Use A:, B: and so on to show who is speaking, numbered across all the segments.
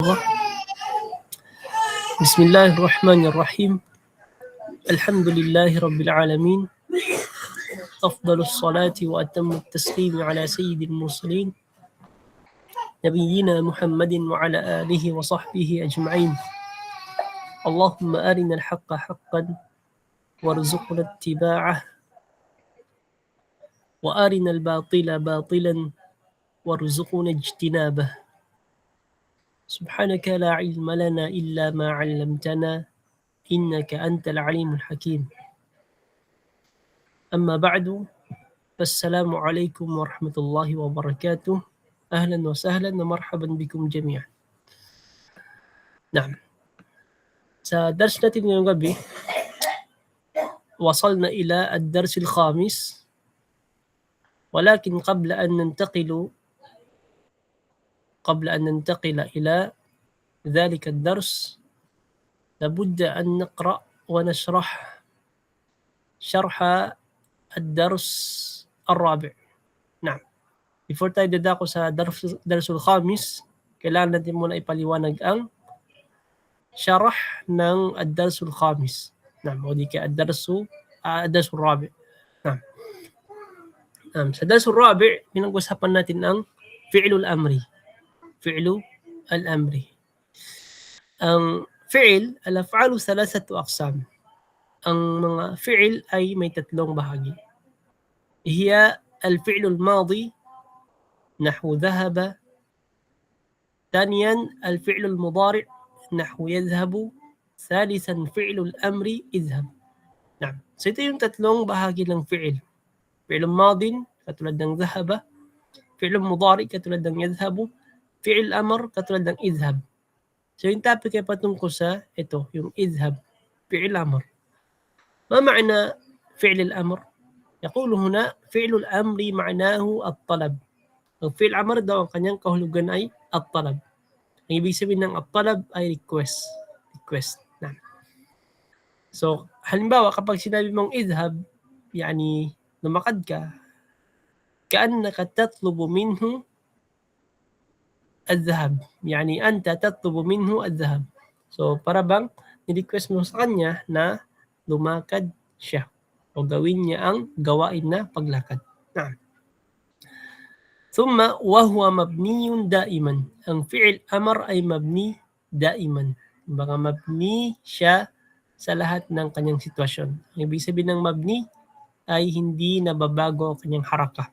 A: بسم الله الرحمن الرحيم. الحمد لله رب العالمين، أفضل الصلاة وأتم التسليم على سيد المرسلين نبينا محمد وعلى آله وصحبه أجمعين. اللهم أرنا الحق حقا وارزقنا اتباعه، وأرنا الباطل باطلا وارزقنا اجتنابه. سبحانك لا علم لنا إلا ما علمتنا إنك أنت العليم الحكيم. أما بعد، السلام عليكم ورحمة الله وبركاته. أهلا وسهلا ومرحبا بكم جميعا. نعم، sa dars natin ngayong gabi, وصلنا إلى الدرس الخامس، ولكن قبل أن ننتقل إلى ذلك الدرس لابد أن نقرأ ونشرح شرح الدرس الرابع. نعم, before tayo dadako sa darsul khamis, kailangan natin muna ipaliwanag ang syarah ng ad-darsul khamis. Naam, o di ka ad-darsul rabi'. Naam. Sa darsul rabi', pinag-usapan natin ang fi'lul amri. Fi'lu al-amri. Ang fi'il, al-af'alu thalathatu aqsam. Ang mga fi'il ay may tatlong bahagi. Hiya al-fi'lu al-madi nahwu dhahaba. ثانيا الفعل المضارع نحو يذهب. ثالثا فعل الأمر اذهب. نعم. So ito yung tatlong bahagi ng fi'il. Fi'il madin, katulad ng dhahaba. Fi'il mudari, katulad ng yadhabu. Fi'il amr, katulad ng idhab. So yung topic ay patungkol sa ito, yung idhab. Fi'il amr. ما معنى فعل الأمر؟ يقول هنا فعل الأمر معناه الطلب. Ang fi'il amr daw, ang kanyang kahulugan ay at-talab. Ang ibig sabihin ng at-talab ay request. Nah. So, halimbawa, kapag sinabi mong idhab, yani, lumakad ka, كأنك تطلب منه الذهاب. يعني أنت تطلب منه الذهاب. So, para bang, ni-request mo sa kanya na lumakad siya o gawin niya ang gawain na paglakad. Nah. ثم وهو مبني دائما. Ang fi'il amr ay mabni daiman. Baka mabni siya sa lahat ng kanyang sitwasyon. Ang ibig sabihin ng mabni ay hindi nababago ang kanyang haraka.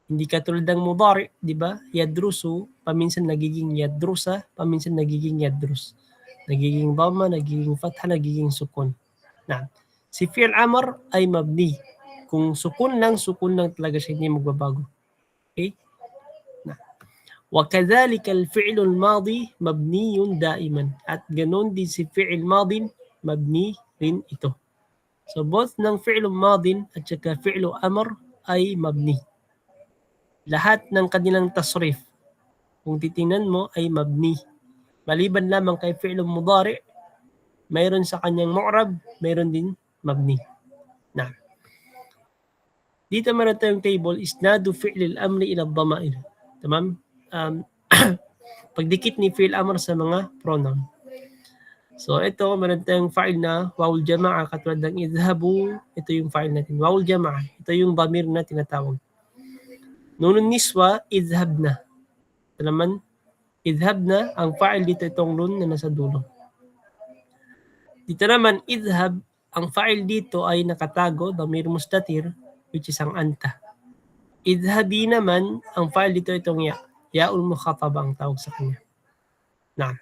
A: Hindi katulad ng mudari, di ba? Yadrusu, paminsan nagiging yadrusa, paminsan nagiging yadrus. Nagiging dhamma, nagiging fatha, nagiging sukun. Nah. Si fi'il amr ay mabni. Kung sukun lang talaga siya, hindi magbabago. Okay? Nah. وكذلك الفعل الماضي مبني دائما. At ganon din si fi'il madin, mabni rin ito. So both ng fi'il madin at saka fi'il amr ay mabni. Lahat ng kanilang tasrif, kung titingnan mo, ay mabni. Maliban lamang kay fi'il mudari, mayroon sa kanyang mu'rab, mayroon din mabni. Nah. Dito meron tayong table, isnadu fi'l al-amri ila ad-dama'ir. Tamam? Pagdikit ni fi'l amr sa mga pronoun. So ito, meron tayong fa'il na wawul jama'a, katulad ng idhabu. Ito yung fa'il natin, wawul jama'a. Ito yung damir na tinatawag. Nunun niswa, idhabna. Ito naman, idhabna, ang fa'il dito itong nun na nasa dulo. Dito naman, idhab, ang fa'il dito ay nakatago, damir mustatir, which is ang anta. Idhabi naman, ang file dito itong ya. Ya'ul mukhataba ang tawag sa kanya. Nah.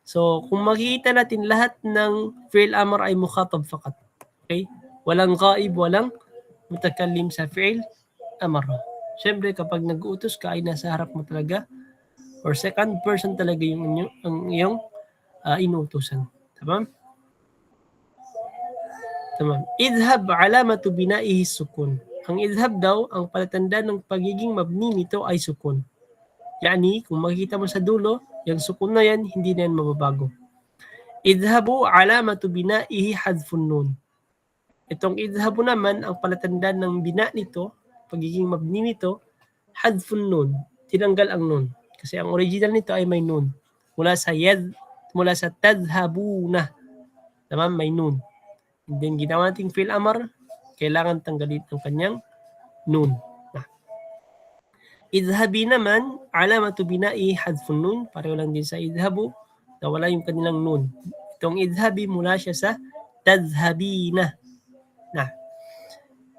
A: So, kung makikita natin lahat ng fi'il amr ay mukhatab fakat. Okay? Walang ghaib, walang mutakallim sa fi'il amr. Siyempre, kapag nag-uutos ka ay nasa harap mo talaga or second person talaga yung iyong inuutosan. Tamam? Tamam. Idhab alamatu bina'ihi sukun. Ang idhab daw, ang palatandaan ng pagiging mabni nito ay sukun. Yani, kung makikita mo sa dulo, yung sukun na yan, hindi na yan mababago. Idhabu alamatu bina'ihi hadfun nun. Itong idhabu naman, ang palatandaan ng bina nito, pagiging mabni nito, hadfun nun. Tinanggal ang nun. Kasi ang original nito ay may nun. Mula sa tadhabuna. Tamam, may nun. And then ginawa nating fi'il amr, kailangan tanggalin ang kanyang nun. Idhabi naman, alamatu bina'i hadfun nun, pareho lang din sa idhabu, nawala yung kanilang nun. Itong idhabi mula siya sa tadhabina.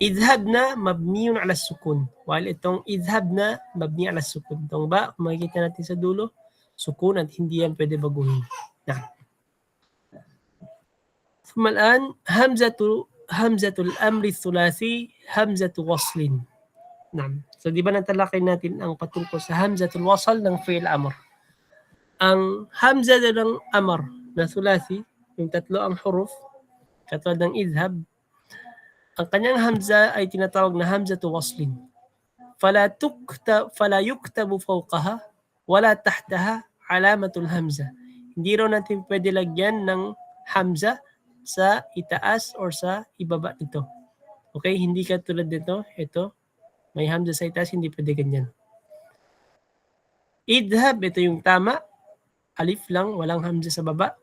A: Idhabna mabniyun ala sukun, while itong idhabna mabni ala sukun. Itong ba, kung makikita natin sa dulo, sukun at hindi yan pwede baguhin. ثم الآن همزة الأمر الثلاثي همزة وصل. So di ba natalakay natin ang patungkol sa hamzatul wasl ng fi'il amr. Ang hamza ng amr na thulathi, yung tatlo ang huruf, katulad ng idhab, ang kanyang hamza ay tinatawag na hamzatul waslin. Fala yuktabu fawqaha wala tahtaha alamatul hamza. Hindi raw natin pwede lagyan ng hamza sa itaas or sa ibaba nito. Okay, hindi katulad nito, ito, may hamza sa itaas, hindi pwede ganyan. Idhab, ito yung tama, alif lang, walang hamza sa baba.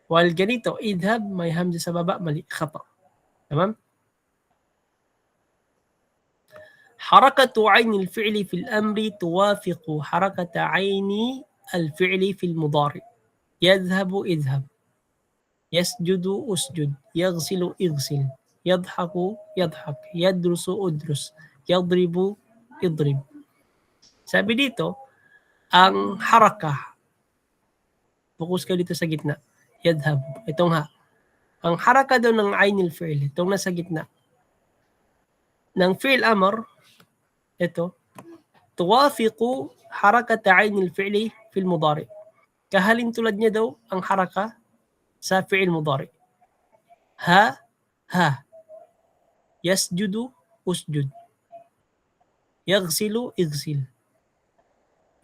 A: While ganito, idhab, may hamza sa baba, mali, khata. Tamam? حركة عين الفعل في الأمر توافق حركة عين الفعل في المضارع. يذهب اذهب، يسجد اسجد، يغسل اغسل، يضحك يضحك، يدرس ادرس، يضرب اضرب. Sabi dito, ang haraka, focus kayo dito sa gitna, yadhab, itong ha. Ang haraka daw ng ainil fi'l, itong nasa gitna, ng fi'l amr, ito, tuwafiqu harakata ainil fi'li fil mudari. Kahalin tulad niya daw ang haraka sa fi'il mudari. Ha, ha. Yasjudu, usjud. Yaghsilu, igsil.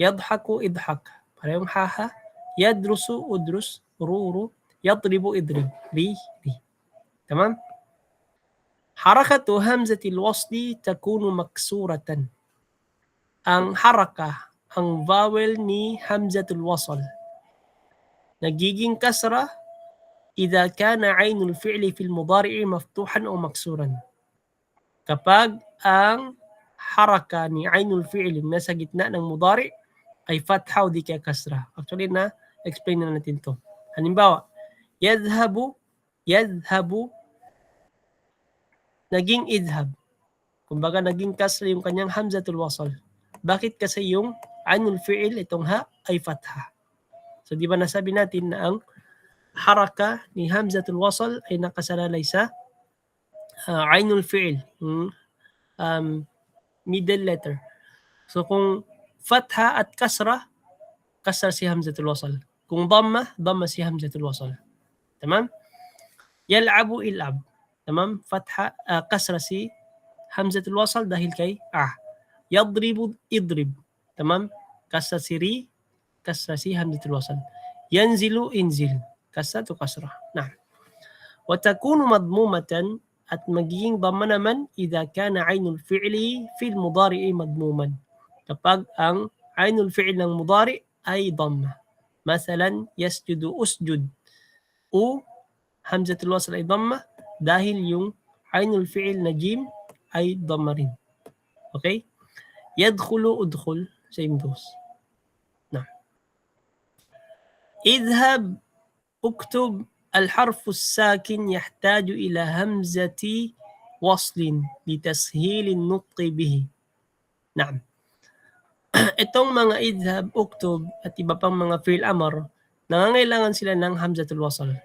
A: Yadhaku, idhak. Parehong ha. Yadrusu, udrus. Ruru. Yadribu, idrib. Ri. Tamam? Harakatu hamzatil wasli takunu maksuratan. Ang haraka, ang vowel ni hamzatul wasl, nagiging kasra idha kana aynul fi'li fil mudari'i maftuhan o maksuran. Kapag ang haraka ni aynul fi'li nasa gitna ng mudari' ay fatha o di kaya kasra. Actually, explain na natin to. Halimbawa, yadhabu, naging idhab. Kumbaga, naging kasra yung kanyang hamzatul wasl. Bakit? Kasi yung aynul fi'il, itong ha, ay fatha. So, di ba nasabi natin na ang haraka ni hamzatul wasl ay nakasalalay sa aynul fi'il, middle letter. So, kung fatha at kasra si hamzatul wasl. Kung dhamma si hamzatul wasl. Tamam? Yal'abu, il'ab. Tamam? Fatha, kasra si hamzatul wasl dahil kay Yadribu, idrib. Tamam? Kasra si ri, kasra si hamzatul wasl. Yanzilu, inzil. Kasra to kasra. Wa takunu madmumatan, at magiging dhamma naman idha kana aynul fi'li fil mudari'i madmuman. Kapag ang aynul fi'il ng mudari' ay dhamma. Masalan, yasjudu, usjud. Hamzatul wasl ay dhamma dahil yung aynul fi'il na jim ay dhamma rin. Okay? Yadkhulu, udkhul, same goes. Idhab, uktub, الحرف الساكن يحتاج إلى همزة وصل لتسهيل النطق به. نعم. Itong mga idhab, uktub, at iba pang mga fi'il amr, nangangailangan sila ng hamzatul wasl.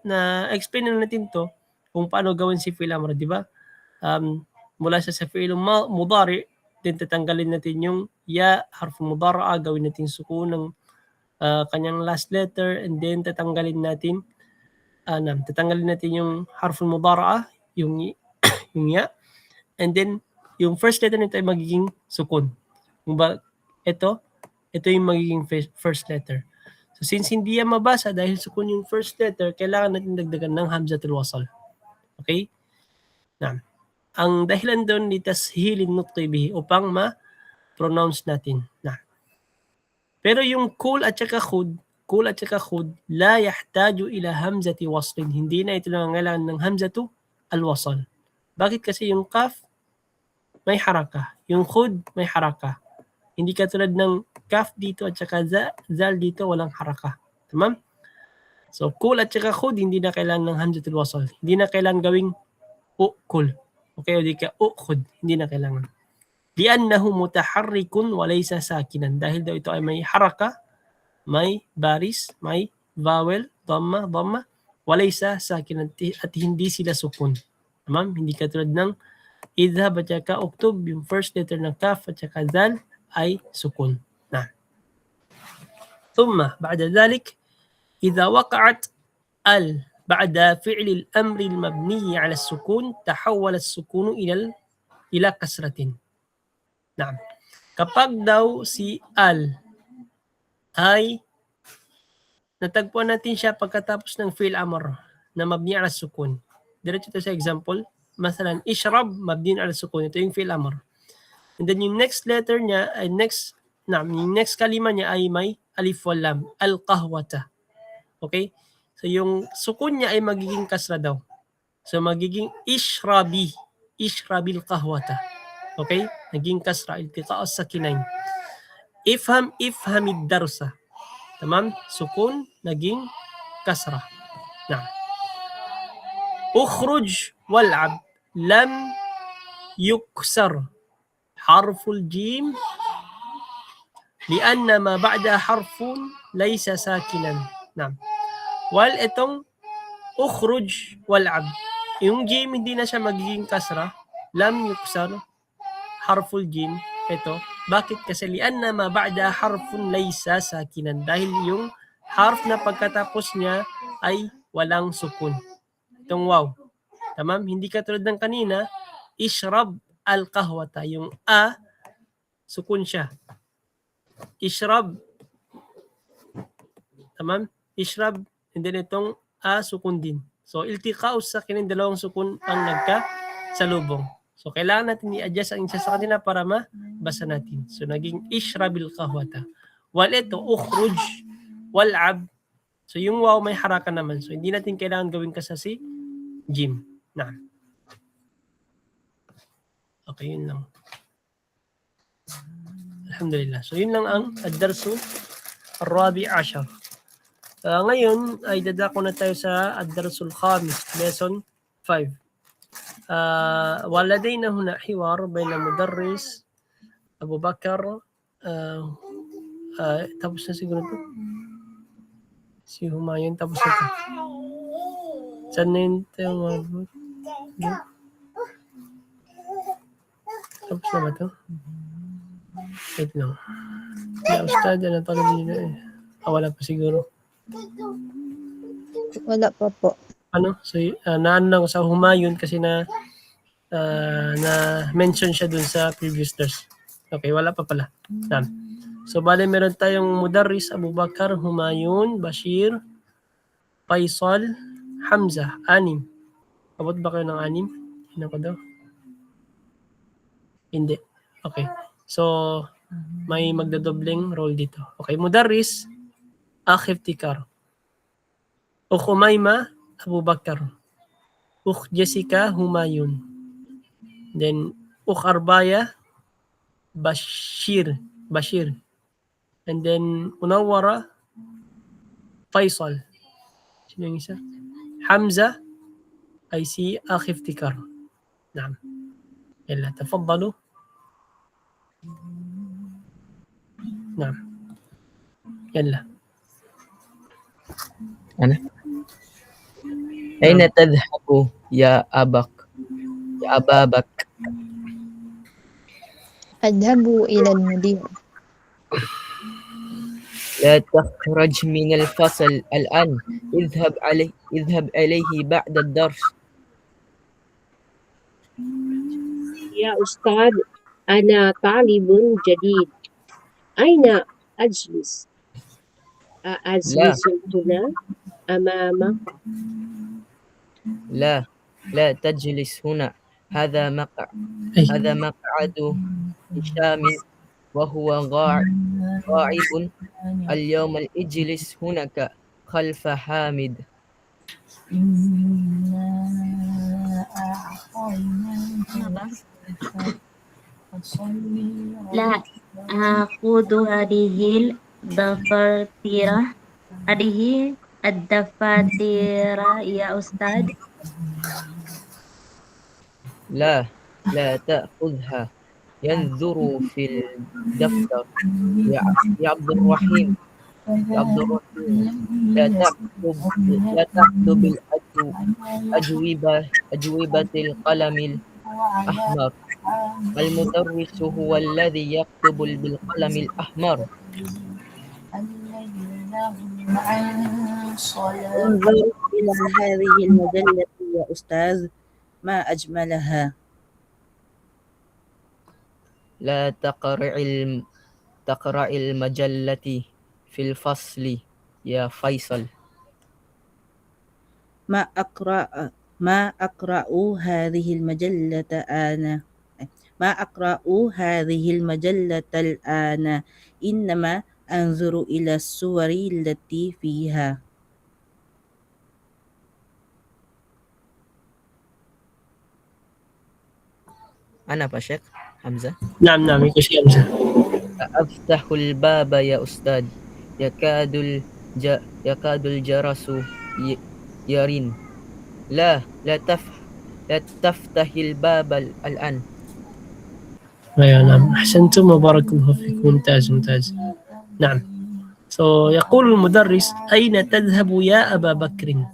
A: Na-explain na natin to kung paano gawin si fi'il amr, di ba? Mula sa fi'il mudari, then tatanggalin natin yung ya, harfu mudara'a, gawin natin sukun ng kanyang last letter, and then tatanggalin natin yung harful mudara'a, yung ya, and then yung first letter nito ay magiging sukun. Ito yung magiging first letter. So since hindi yan mabasa dahil sukun yung first letter, kailangan natin dagdagan ng hamzatul wasl. Okay? Ang dahilan doon ni tashilin nutqi bihi, upang ma-pronounce natin. Pero yung kul at saka khud, la yahtaju ila hamzati waslin. Hindi na ito nangangailangan ng hamzatu al-wasl. Bakit? Kasi yung kaf may haraka. Yung khud may haraka. Hindi katulad ng kaf dito at saka zal dito walang haraka. Tamam? So, kul at saka khud, hindi na kailangan ng hamzatul wasl. Hindi na kailangan gawing ukul. Okay, o di ka ukhud. Hindi na kailangan. Li'annahu mutaharrikun wa laysa sakinan. Dahil daw ito ay may haraka, may baris, may vowel, dhamma, wa laysa sakinan at hindi sila sukun. Tamam? Hindi katulad ng idhab at saka uktub, yung first letter ng kaf at saka zal ay sukun. Na. ثم بعد ذلك إذا وقعت بعد فعل الأمر المبني على السكون تحول السكون إلى كسرة. نعم. Kapag daw si ay natagpuan natin siya pagkatapos ng fi'l amr na mabni ala sukun. Diretso ito sa example. Masalan, ishrab mabni ala sukun. Ito yung fi'l amr. And then yung next letter niya ay yung next kalima niya ay may alif wal lam, al-qahwata. Okay? So yung sukun niya ay magiging kasra daw. So magiging ishrabil qahwata. Okay? Naging kasra, iltiqa as-sakinain. Ifhamid darsa. Tamam? Sukun, naging kasra. Nah. Ukhruj wal'ab lam yuksar. Harful jim lianna ma ba'da harfun laysa sakinan. Nah. While itong ukhruj wal'ab, yung jim hindi na siya magiging kasra, lam yuksar, harful jim, ito. Bakit? Kasi lianna ma ba'da harfun laysa sakinan. Dahil yung harf na pagkatapos niya ay walang sukun. Itong waw. Tamam? Hindi katulad ng kanina, ishrab al-qahwata. Yung sukun siya. Ishrab. Tamam? Ishrab. And then itong sukun din. So, iltiqa'us sakinin, dalawang sukun ang nagkasalubong. So, kailangan natin i-adjust ang isa sa kanila para mabasa natin. So, naging ishrabil qahwata. Wal ito, ukhruj, wal'ab. So, yung waw may haraka naman. So, hindi natin kailangan gawin kasasi jim. Na. Okay, yun lang. Alhamdulillah. So, yun lang ang ad-darsu ar-rabi' ashar. Ngayon ay dadako na tayo sa ad-darsul khamis, lesson 5. ولدينا هنا حوار بين مدرس أبو بكر tapos na siguro ito. Si Humayun tapos na ito. Saan na yun tayo mabot? Tapos na ba ito? Wait lang. Ya Ustad, ano pa nabili na eh. Wala pa siguro.
B: Wala pa po.
A: Ano? So, naan lang sa Humayun kasi na mention siya dun sa previous verse. Okay, wala pa pala. So, bale meron tayong Mudarris, Abu Bakar, Humayun, Bashir, Faisal, Hamza, 6. Abot ba kayo ng 6? Ano ko daw? Hindi. Okay. So, may magdadobleng role dito. Okay, Mudarris, Akhif Tikar. Umayma, Abu Bakar. Jessica, Humayun. Then, Arbaya, Bashir. And then, Munawwara, Faisal. Sino yung isa? Hamza, ay si Akhif Tikar. Naam. Yalla, tafaddalu. Naam. Yalla.
C: أنا أين تذهب يا أبا بك؟
B: أذهب إلى المدير.
C: لا تخرج من الفصل الآن. اذهب إليه بعد الدرس.
D: يا أستاذ، أنا طالب جديد. أين أجلس؟ أجلس هنا أمامك.
C: لا تجلس هنا. هذا مقعد هشام وهو غائب اليوم اجلس هناك خلف حامد.
E: لا آخذ هذه الدفاتر يا أستاذ.
C: لا تأخذها. ينظر في الدفتر. يا عبد الرحيم لا تكتب أجوبة القلم الأحمر. المدرس هو الذي يكتب بالقلم الأحمر.
F: انظر إلى هذه المجلة يا أستاذ، ما أجملها.
C: لا تقرأ المجلة في الفصل يا فيصل.
F: ما أقرأ هذه المجلة الآن، إنما أنظر إلى الصور التي فيها.
C: أنا بشك حمزة.
A: نعم نعم ikaw si Hamza.
C: أفتح الباب يا أستاذ. يكاد الجرس يرن. لا تفتح الباب الآن.
A: أيوة نعم أحسنتم وبارك الله فيكم. ممتاز ممتاز. نعم. يقول المدرس أين تذهب يا أبا بكر؟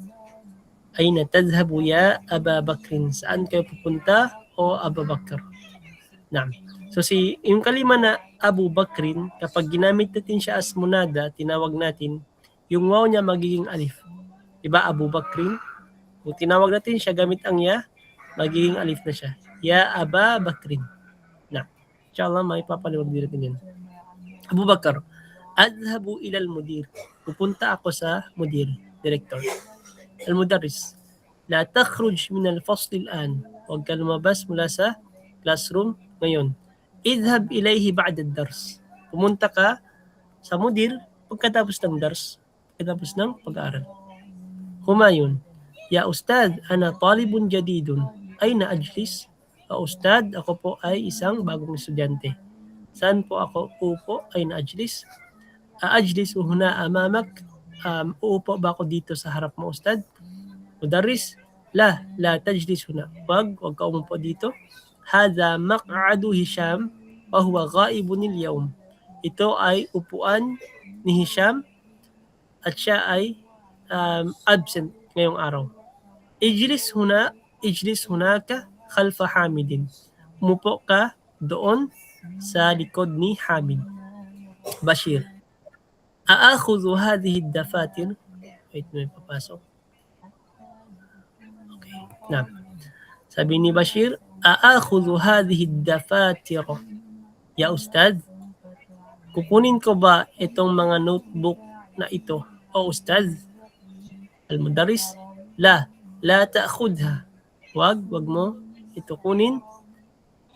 A: أين تذهب يا أبا بكر؟ Saan kayo pupunta o Abu Bakr? Naam. Yung kalima na Abu Bakrin, kapag ginamit natin siya as munada, tinawag natin, yung waw niya magiging alif. Diba Abu Bakrin? Kung tinawag natin siya gamit ang ya, magiging alif na siya. Ya Aba Bakrin. Naam. Inshallah, may papaliwag din natin yan. Abu Bakr, adhabu ilal mudir. Pupunta ako sa mudir, director. Al-mudarris, la takhruj min al-fasl al-an. Huwag ka lumabas mula sa classroom ngayon. Idhab ilayhi ba'da ad-dars. Pumunta ka sa mudir pagkatapos ng dars, pagkatapos ng pag-aaral. Humayun, ya ustad, ana talibun jadidun. Ayna ajlis? Ustad, ako po ay isang bagong estudyante. Saan po ako uupo? Ayna ajlis? Ajlis huna amamak. Uupo ba ako dito sa harap mo, ustad? Mudarris, la tajlis huna. Wag ka umupo dito. Hadha maq'adu Hisham wa huwa ghaibun al-yawm. Ito ay upuan ni Hisham at siya ay absent ngayong araw. Ijlis hunaka khalfa Hamidin. Umupo ka doon sa likod ni Hamid. Bashir, aakhudhu hadhihi ad-dafatir. Wait, may papasok. Okay. Nah. Sabi ni Bashir, aakhudhu hadhihi ad-dafatir ya ustad. Kukunin ko ba itong mga notebook na ito o ustad? Al-mudarris, la ta'khudha. Wag mo ito kunin.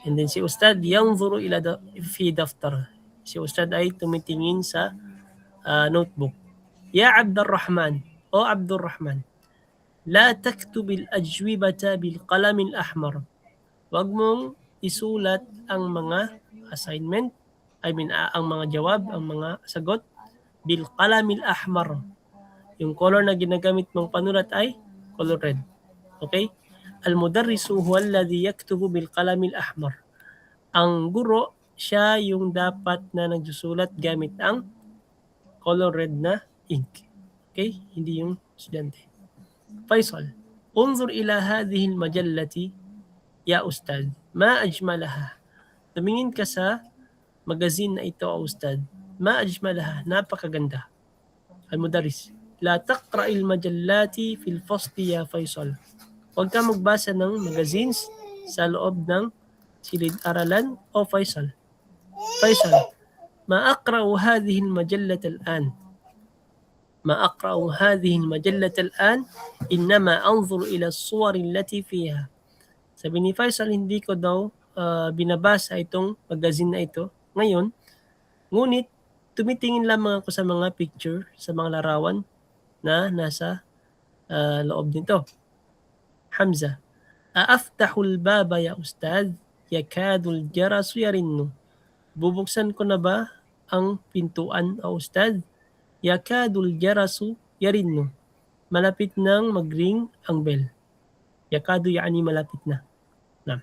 A: And then si ustad yanzuru ila fi daftar. Si ustad ay tumitingin sa notebook. Ya Abdurrahman, o Abdurrahman, la taktub al-ajwibata bil qalam al-ahmar. Wag mong isulat ang mga assignment, ang mga jawab, ang mga sagot bil qalam al-ahmar. Yung color na ginagamit mong panulat ay color red. Okay? Al-mudarrisu huwa alladhi yaktubu bil qalam al-ahmar. Ang guro, siya yung dapat na nagsusulat gamit ang color red na ink. Okay? Hindi yung estudyante. Faisal, unzur ila hadhihi al-majallati ya ustad. Ma ajmalaha. Tumingin ka sa magazine na ito, ustad. Ma ajmalaha. Napakaganda. Al-mudarris, la taqra al-majallati fil fasli ya Faisal. Huwag ka magbasa ng magazines sa loob ng silid-aralan o Faisal. Faisal, ma aqra'u hadhihi al-majallata al-an. ما أقرأ هذه المجلة الآن إنما أنظر إلى الصور التي فيها. Sabi ni Faisal, hindi ko daw binabasa itong magazine na ito ngayon Ngunit, tumitingin lamang ako sa mga picture, sa mga larawan na nasa loob nito. Hamza, Aaftahul baba ya ustad, yakadul jarasu yarinnu. Bubuksan ko na ba ang pintuan o ustad? Yakadul jarasu yarinnu. Malapit nang mag-ring ang bell. Yakadu yani malapit na. Nam.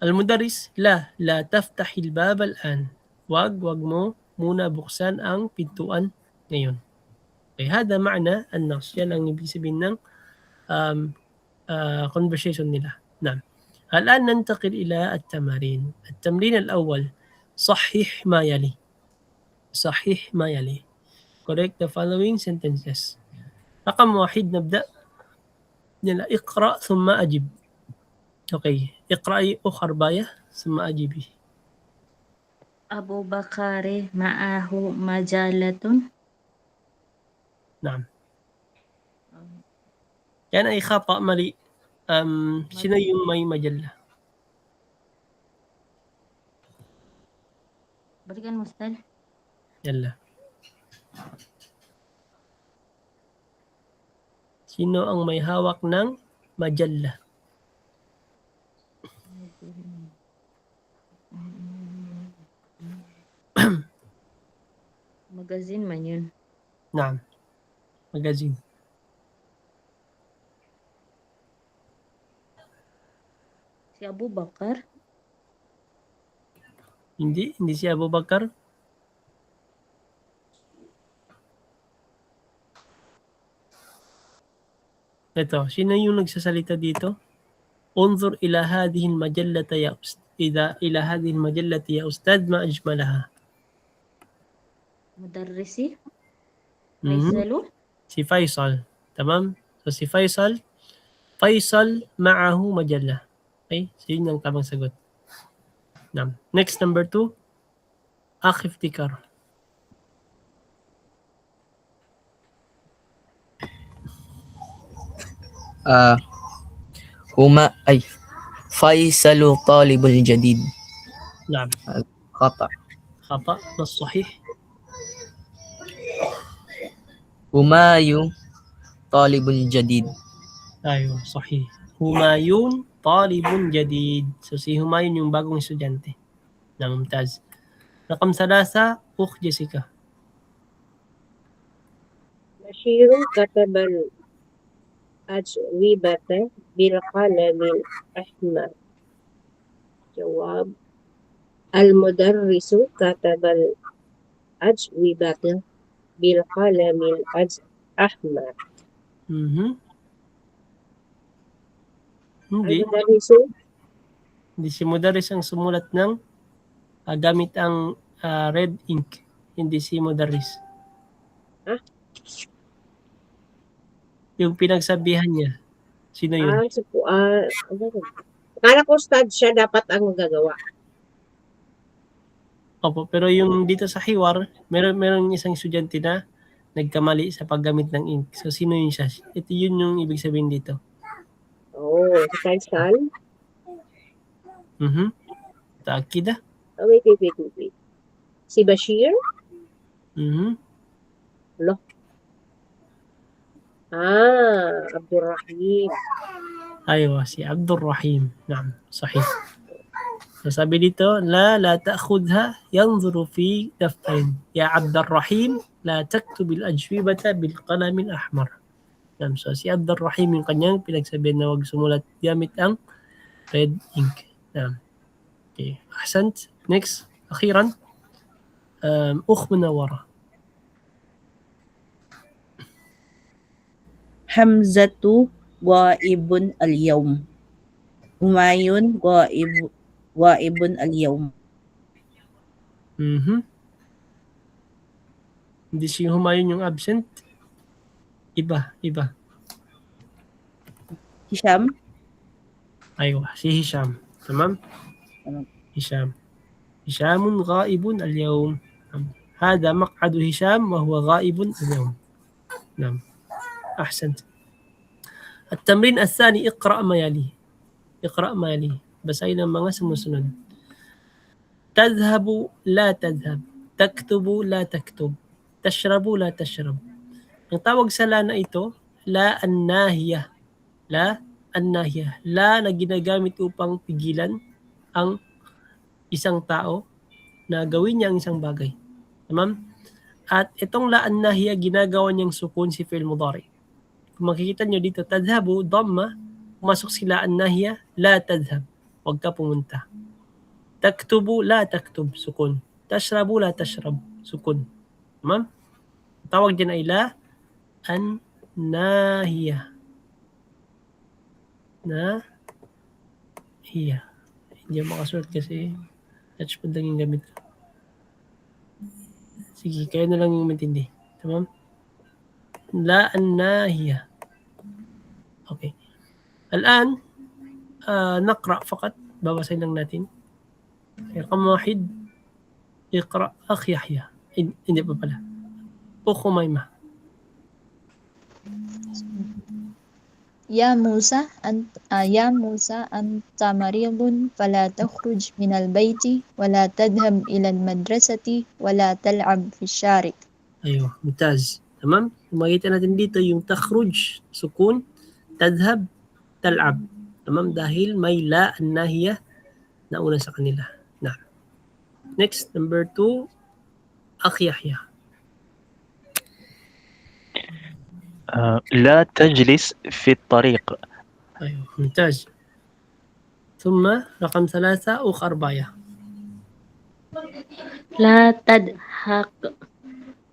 A: Al-mudaris, la taftahil bab al-an. Wag mo muna buksan ang pintuan ngayon. Okay, hada ma'na an-nas. Yan ang ibig sabihin ng conversation nila. Nam. الآن ننتقل إلى التمارين. التمرين الأول صحح ما يلي. صحيح ما يلي. Correct the following sentences. رقم 1 نبدأ. يلا اقرأ ثم أجب. Okay. اقرأي أخر باية ثم أجيبي.
E: Abu Bakar ma'ahu majalatun.
A: نعم. Yan ay khata, mali. Sino yung may majalla?
E: Balikan mo, Ustad.
A: Yalla. Sino ang may hawak ng majalla?
E: Magazine man yun.
A: Naam. Magazine.
E: Si Abu Bakar.
A: Hindi si Abu Bakar. Ito, sino yung nagsasalita dito? Unzur ila hadhihi al-majallata ya ila hadhihi al-majallati ya ustad ma ajmalaha.
E: Mudarrisi.
A: Mhm.
E: Faisalu.
A: Si Faisal. Tamam? So si Faisal ma'ahu majalla. Okay? So yun ang tamang sagot. Naam. Next, number 2. Akh iftikar.
C: هما أي فيصل طالب الجديد.
A: نعم.
C: خطأ.
A: خطأ. ما الصحيح؟
C: همايون طالب الجديد.
A: Ayun, sahih. Humayun talibun jadid. So si Humayun yung bagong estudyante. Na mumtaz. Rakam 3, Ukh Jessica.
D: بشير كتب الأجوبة بالقلم الأحمر. جواب المدرس كتب الأجوبة بالقلم الأحمر.
A: Hindi.
D: المدرس
A: Hindi si Mudaris ang sumulat ng gamit ang red ink. Hindi si Mudaris.
D: Ah?
A: Yung pinagsabihan niya. Sino yun?
D: Kala ko ustad siya dapat ang gagawa.
A: Opo, pero yung dito sa Hiwar, meron isang estudyante na nagkamali sa paggamit ng ink. So sino yun siya? Ito yun yung ibig sabihin dito.
D: Oh, si Faisal.
A: Taakid ah.
D: Oh, wait. Si Bashir? Lo. Abdul Rahim.
A: Aywa, si Abdul Rahim. Naam, sahih. So sabi dito, la ta'khudha yanzuru fi daftarin. Ya Abdul Rahim, la taktub al-ajwibata bil qalam al-ahmar. Naam, so si Abdul Rahim yung kanyang pinagsabihan na wag sumulat gamit ang red ink. Naam. Okay, ahsant. Next, akhiran. Ukh Munawwara.
F: Hamzatu ghaibun al-yawm. Humayun ghaibun al-yawm.
A: Hindi si Humayun yung absent. Iba.
F: Hisham.
A: Aywa, si Hisham. Tamam? هشام غائب اليوم. هذا مقعد هشام وهو غائب اليوم. نعم أحسنت. التمرين الثاني اقرأ ما يلي. بس أين mga sumusunod. Tadhabu la tadhab. Taktubu la taktub. Tashrabu la tashrab. Ang tawag sa la na ito, la an-nahiyah. La an-nahiyah. La na ginagamit upang pigilan ang isang tao na gawin niya ang isang bagay. Tamam? At itong la an-nahiyah ginagawa niyang sukun si fi'il mudari. Kung makikita niyo dito, tadhabu, dhamma, pumasok si la an-nahiyah, la tadhab. Huwag ka pumunta. Taktubu la taktub, sukun. Tashrabu la tashrab, sukun. Tamam? Tawag dyan ay la an-nahiyah. Nahiyah. Hindi ako makasulat kasi touchpad lang yung gamit ko. Sige, kayo na lang yung matindi. Tamam? La an-nahiyah. Okay. Al-an, naqra fakat. Babasahin lang natin. رقم واحد اقرأ أخ يحيى hindi pa pala أخ أميمة
B: يا موسى أنت مريض فلا تخرج من البيت ولا تذهب إلى المدرسة ولا تلعب في الشارع.
A: أيوه ممتاز تمام. makita natin dito yung takhruj sukun, tadhab, tal'ab. Tamam, dahil may la an-nahiyah na una sa kanila. Na. Next, number 2, Akh Yahya.
G: لا تجلس في الطريق.
A: أيوه ممتاز. ثم رقم 3 أخ أرباية.
E: لا تضحك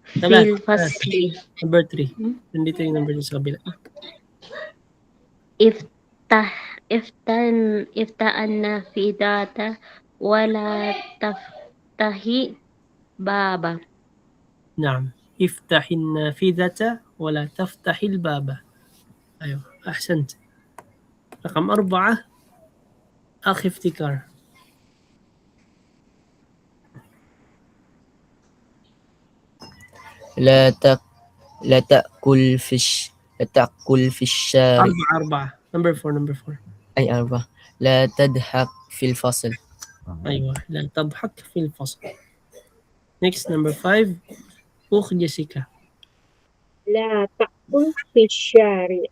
E: في الفصل.
A: Number 3. Nandito yung number 3 sa kabila.
E: افتح النافذة ولا تفتحي بابا.
A: نعم. افتح النافذة ولا تفتح الباب. أيوه أحسنت. رقم 4 أخ افتكار.
C: لا تأكل في الشارع.
A: 4 number 4
C: أي 4. لا تضحك في الفصل.
A: أيوه لا تضحك في الفصل. Next number 5 أخ جيسيكا.
D: لا تأكل في الشارع.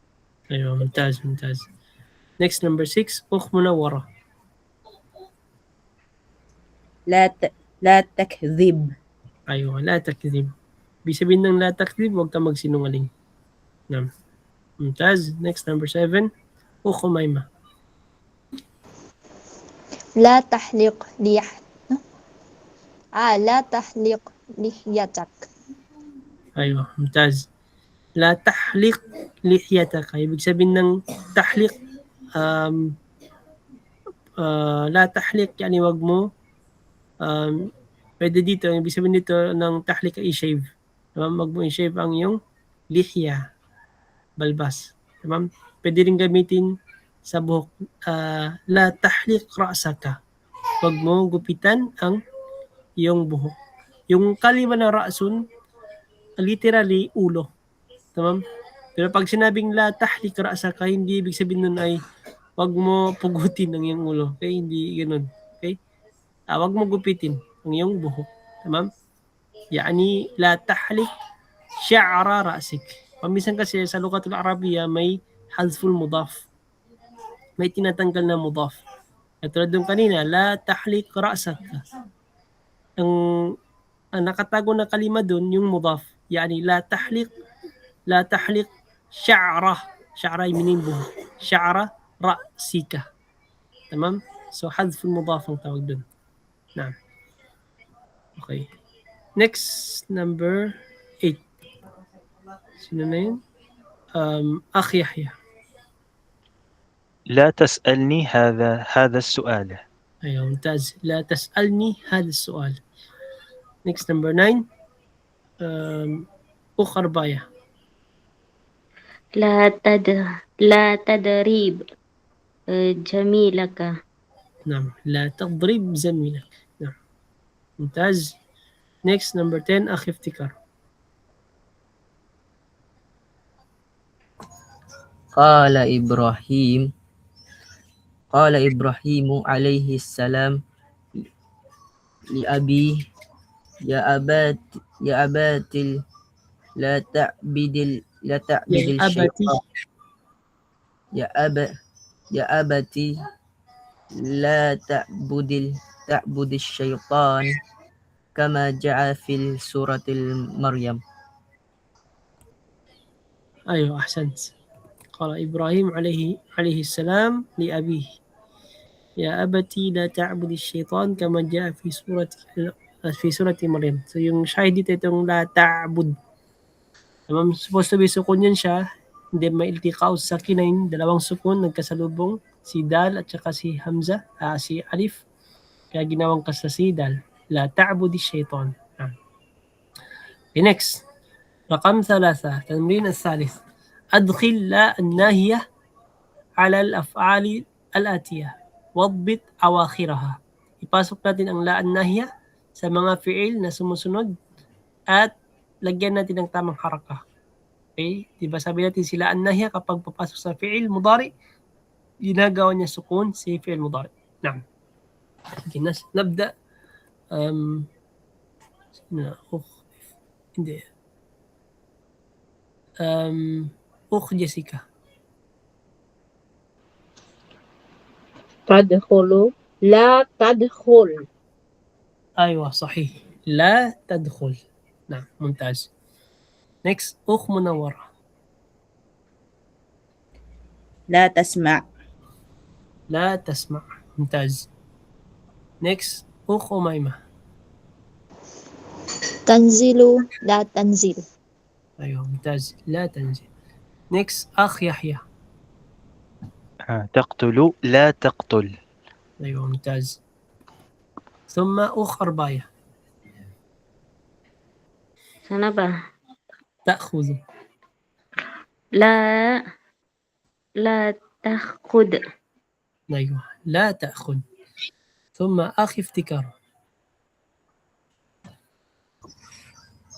A: أيوه ممتاز. Next number 6 أخ منورة.
F: لا تكذب.
A: أيوه لا تكذب. Sabihin ng la takdib, huwag ka magsinungaling. Naam. Mumtaz. Next, number 7. أخ أميمة.
B: لا تحلق لحيتك.
A: أيوه, ممتaz. La tahliq lihyataka. Ibig sabihin ng tahliq, la tahliq, yani wag mo, pwede dito, ibig sabihin dito ng tahliq ay i-shave. Wag mo i-shave ang iyong lihya, balbas. Tamam? Pwede rin gamitin sa buhok, la tahliq ra'saka. Wag mo gupitan ang iyong buhok. Yung kalima na ra'sun, literally ulo. Tamam? Pero pag sinabing la tahliq ra'saka, hindi ibig sabihin nun ay wag mo pugutin ang iyong ulo. Okay? Hindi ganoon. Okay? Wag mo gupitin ang iyong buhok. Tamam? Yani la tahliq sya'ra ra'sik. Paminsan kasi sa lugatul Arabiya may hazful mudaf. May tinatanggal na mudaf. At tulad doon kanina, la tahliq ra'saka. Ang nakatago na kalima doon yung mudaf. Yani la tahliq sya'ra. Sya'ra ay meaning buhok. Sya'ra ra'sika. Tamam? So hazful mudaf ang tawag doon. Naam. Okay. Next, number 8. Sino na yun? Akh Yahya.
G: لا تسألني هذا السؤال.
A: أيوة ممتاز. لا تسألني هذا السؤال. Next, number 9. أخ أرباية.
E: لا تضرب جميلك.
A: نعم. لا تضرب زميلك. نعم. ممتاز. Next, number 10. أخ افتكار.
C: قال إبراهيم عليه السلام لأبي يا أبت لا تعبد
A: Ya abati.
C: الشيطان يا أبتي لا تعبد الشيطان كما جاء في سورة مريم.
A: أيوة أحسنت. قال إبراهيم عليه السلام لأبيه يا أبتي لا تعبد الشيطان كما جاء في سورة مريم. So yung shahid dito itong la ta'bud. Tamam, supposed to be sukun yan siya. Hindi may iltiqaw sa sakinain, dalawang sukun nagkasalubong, si dal at saka si hamza, si alif. Kaya ginawang kasa si dal. La ta'budi syaitan. Okay, next. رقم 3 تمرين الثالث أدخل لا الناهية على الأفعال الآتية واضبط أواخرها. Ipasok natin ang la الناهية sa mga fi'il na sumusunod at lagyan natin ng tamang haraka. Okay? Diba sabi natin sila الناهية kapag papasok sa fi'il mudari, ginagawa niya sukun si fi'il mudari. نعم. Okay, نبدأ. Hindi. أخ جيسيكا.
D: تدخل لا تدخل
A: أيوة صحيح لا تدخل. نعم ممتاز. next أخ منورة.
F: لا تسمع
A: لا تسمع. ممتاز. next أخ أميمة.
B: تنزل لا تنزل.
A: أيوة ممتاز لا تنزل. next أخ يحيى.
G: تقتل لا تقتل.
A: أيوة ممتاز. ثم أخ أرباية.
E: Sana ba?
A: تأخذ.
E: لا تأخذ.
A: أيوة لا تأخذ. ثم أخ افتكار.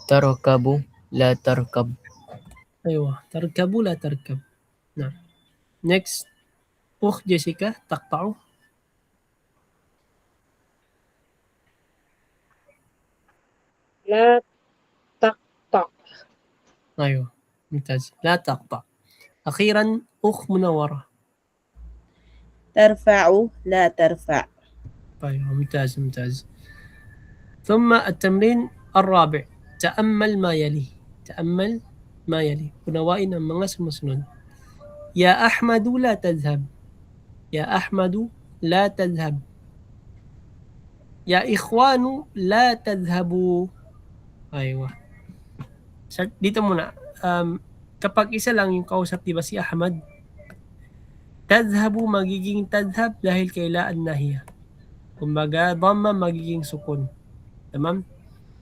C: تركب لا تركب.
A: أيوة تركب لا تركب. نعم. next أخ جيسيكا تقطع.
D: لا تقطع
A: أيوة ممتاز لا تقطع. أخيرا أخ منورة.
F: ترفع لا ترفع
A: أيوة ممتاز ممتاز. ثم التمرين الرابع تأمل ما يلي. تأمل ما يلي. Unawain ang mga sumusunod. يا أحمد لا تذهب. يا أحمد لا تذهب. يا إخوان لا تذهبوا. أيوة. Dito muna. Kapag isa lang yung kausap, diba si Ahmad, tadhabu magiging tadhab dahil kay la an-nahiya. Kumbaga, dhamma magiging sukun. Tamam?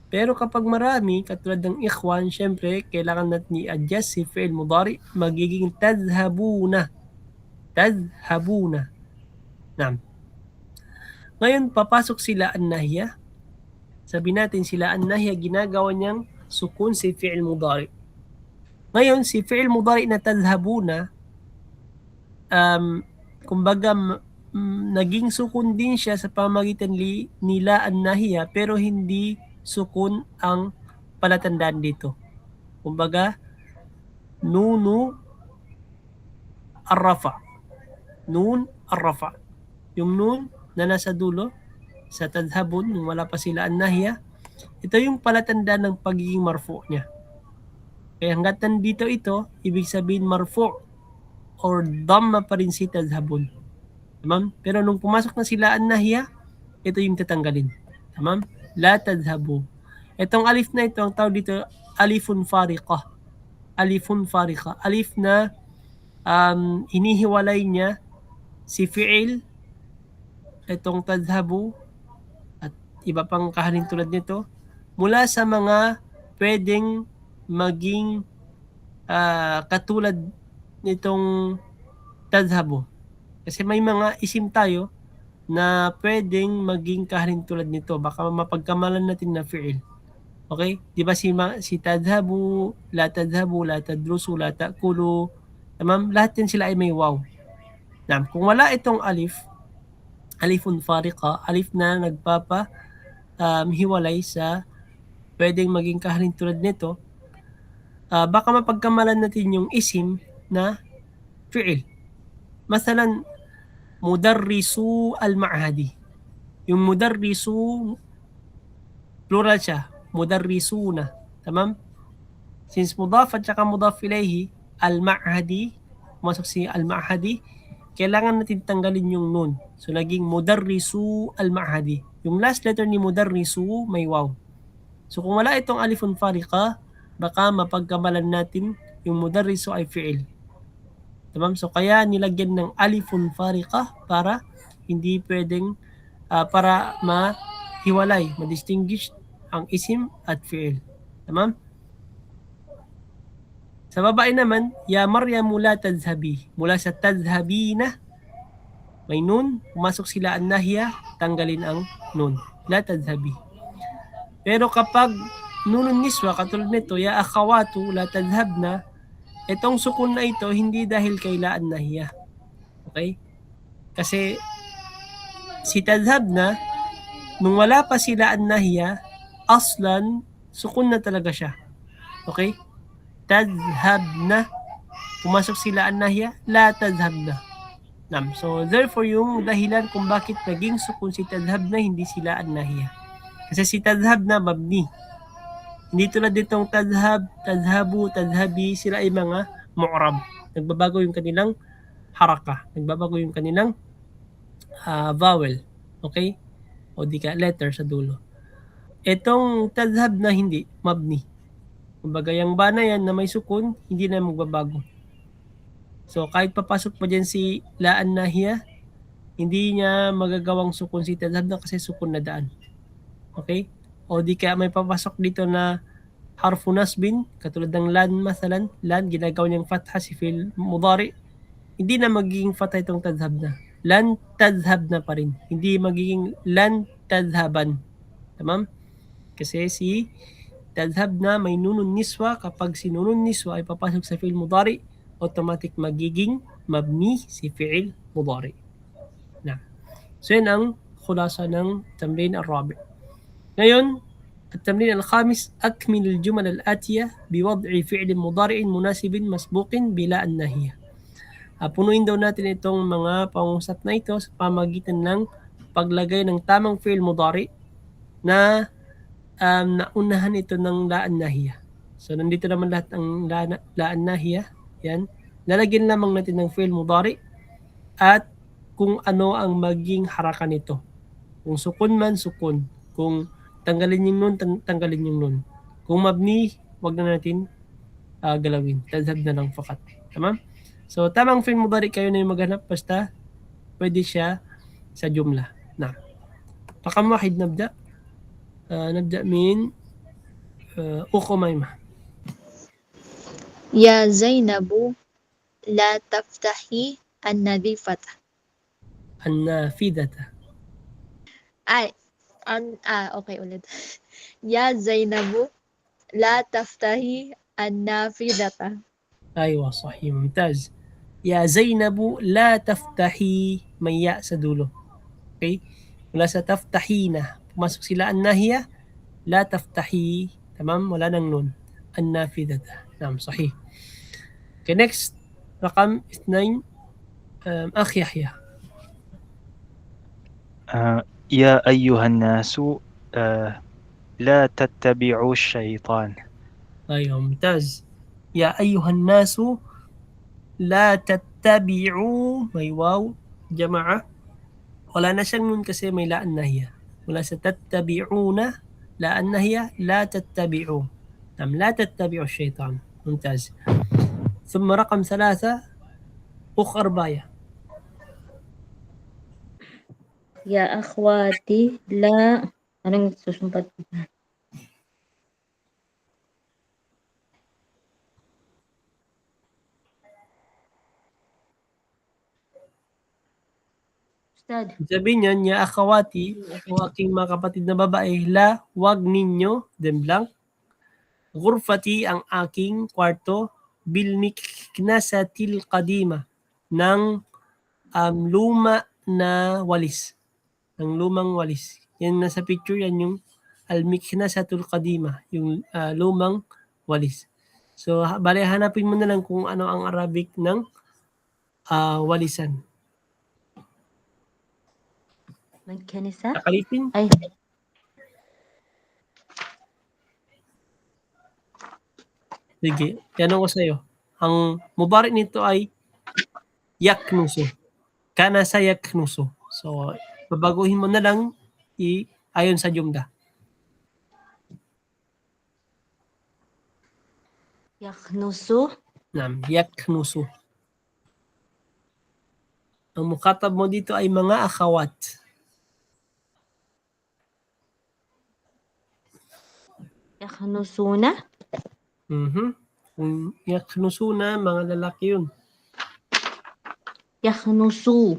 A: Pero kapag marami, katulad ng ikhwan, syempre, kailangan natin i-adjust si fi'il mudari, magiging tadhabuna. Tadhabuna. Naam. Ngayon, papasok sila an-nahiya. Sabi natin sila an-nahiya, ginagawa niyang sukun si fi'il mudari. Ngayon, si fi'il mudari na tadhabuna, kumbaga, naging sukun din siya sa pamagitan nila an-nahiya, pero hindi sukun ang palatandaan dito. Kumbaga, nunu ar-rafa. Nun ar-rafa. Yung nun na nasa dulo sa tadhabun, yung wala pa sila an-nahiya, ito yung palatandaan ng pagiging marfu niya. Kaya hanggat nandito ito, ibig sabihin marfu or dhamma pa rin si tadhabun. Tamam? Pero nung pumasok na sila an-nahiya, ito yung tatanggalin. Tamam? La tadhabu. Itong alif na ito, ang tawag dito, alifun fariqah. Alifun fariqah. Alif na hinihiwalay niya si fi'il, itong tadhabu, at iba pang kahalin tulad nito, mula sa mga pwedeng maging katulad nitong tadhabu. Kasi may mga isim tayo na pwedeng maging kahalin tulad nito. Baka mapagkamalan natin na fi'il. Okay? Di ba si tadhabu, la tadrusu, la ta'kulu. Tamam? Lahat yan sila ay may waw. Kung wala itong alif, alifun fariqa, alif na hiwalay sa pwedeng maging kahalin tulad nito, baka mapagkamalan natin yung isim na fi'il. Masalan, mudarrisu al-ma'hadi. Yung mudarrisu, plural siya, mudarrisuna. Tamam? Since mudaf at saka mudaf ilayhi, al-ma'hadi, pumasok si al-ma'hadi, kailangan natin tanggalin yung nun. So, naging mudarrisu al-ma'hadi. Yung last letter ni mudarrisu, may waw. So, kung wala itong alifun farika, baka mapagkamalan natin yung mudarrisu ay fi'il. Tamam? So, kaya nilagyan ng alifun farika para hindi pwedeng, para mahiwalay, ma-distinguish ang isim at fi'il. Tamam? Sa babae naman, ya Maryamu la tadhhabi. Mula sa tadhhabina, may nun, pumasok sila an-nahya, tanggalin ang nun. La tadhhabi. Pero kapag nunun niswa, katulad nito, ya akhawatu la tadhhabna, itong sukun na ito, hindi dahil kay la an-nahya. Okay? Kasi si tadhhabna, nung wala pa sila an-nahya, aslan, sukun na talaga siya. Okay? Tadhhabna, pumasok sila an-nahya, la tadhhabna. So, therefore, yung dahilan kung bakit naging sukun si tadhhabna, hindi sila an-nahya. Kasi si tadhhabna, mabni. Hindi tulad ditong tadhhab, tadhhabu, tadhhabi, sila ay mga mu'rab. Nagbabago yung kanilang haraka. Nagbabago yung kanilang vowel. Okay? O di ka, letter sa dulo. Itong tadhhabna, hindi, mabni. Kumbaga, yung ba na yan na may sukun, hindi na magbabago. So, kahit papasok pa dyan si la an-nahya, hindi niya magagawang sukun si tadhhabna kasi sukun na daan. Okay? O di kaya may papasok dito na harfu nasbin, katulad ng lan masalan, lan, ginagawa niyang fatha si fi'il mudari, hindi na magiging fatha itong tadhhabna. Lan tadhhabna pa rin. Hindi magiging lan tadhhaban. Tamam? Kasi si tadhhabna may nunun niswa, kapag si nunun niswa ay papasok sa fi'il mudari, automatic magiging mabni si fi'il mudari. Na. So yan ang khulasa ng tamrin al-rabi'. Ngayon, التمرين الخامس أكمل الجمل الآتية بوضع فعل مضارع مناسب مسبوق بلا الناهية. Punuin daw natin itong mga pangusap na ito sa pamagitan ng paglagay ng tamang fi'il mudari na naunahan ito ng la an-nahiya. So nandito naman lahat ang la an-nahiya. Yan. Lalagyan lamang natin ng fi'il mudari at kung ano ang maging haraka nito. Kung sukun man, sukun. Kung tanggalin yung nun, tanggalin yung nun. Kung mabni, wag na natin galawin. Tadhhab na lang fakat. Tama? So, tamang fi'il mudari kayo na yung maghanap, basta pwede siya sa jumla. Na. Rakam wahid nabda. Nabda min Uqmayma.
B: Ya Zainabu, la taftahi an-nadifata.
A: An-nafidata.
B: Okay ulit. Ya Zainabu, la taftahi an-nafidata.
A: Aywa, sahih, mumtaz. Ya Zainabu, la taftahi, may ya sa dulo. Okay? Mula sa taftahina, pumasok sila an-nahiya, la taftahi, tamam, wala nang nun. An-nafidata. Naam, sahih. Okay, next. Rakam 2. Akhi Yahya.
G: يا أيها الناس لا تتبعوا الشيطان.
A: Aywa, mumtaz. Ya ayyuhan nasu, la tattabi'u, may waw, jama'a. Wala na siyang nun kasi may la an-nahiya. Mula sa tattabi'una, la an-nahiya, la tattabi'u. La tattabi'u الشيطان. ممتاز. ثم رقم 3 أرباية.
E: Ya akhwati, la... Anong susumpat? Ustad.
A: Sabihin niyan, ya akhawati, o aking mga kapatid na babae, la, wag ninyo, then blank. Ghurfati, ang aking kwarto, bil miknasatil qadima, ng luma na walis. Ng lumang walis. Yan nasa picture, yan yung al-miknasatul qadima, yung lumang walis. So, bale, hanapin mo na lang kung ano ang Arabic ng walisan.
E: Magkanisa?
A: Nakalipin?
E: Ay,
A: Sige, tanong ko sa'yo. Ang mubari nito ay yaknusu. Kana sa yaknusu. So, babaguhin mo na lang ayon sa jumla.
E: yaknusu.
A: Naam, yaknusu. Ang mukatab mo dito ay mga akhawat.
E: Yaknusuna.
A: Kung yaknusuna, mga lalaki yun.
E: Yaknusu.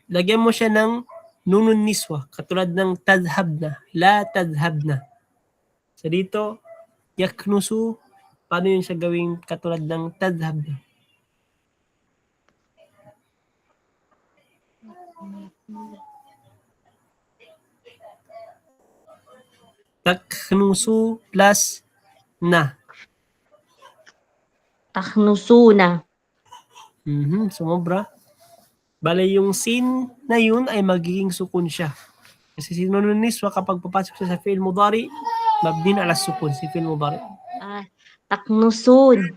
A: Lagyan mo siya ng nunun niswa, katulad ng tadhabna, la tadhabna. So dito, yaknusu, paano yun siya gawing katulad ng tadhabna? Taknusu plus na.
E: Taknusuna.
A: Sumobra. Bale, yung sin na yun ay magiging sukun siya. Kasi si nunun niswa, kapag papasok siya sa fi'il mudari, mabni ala sukun si fi'il mudari.
E: Taknusun.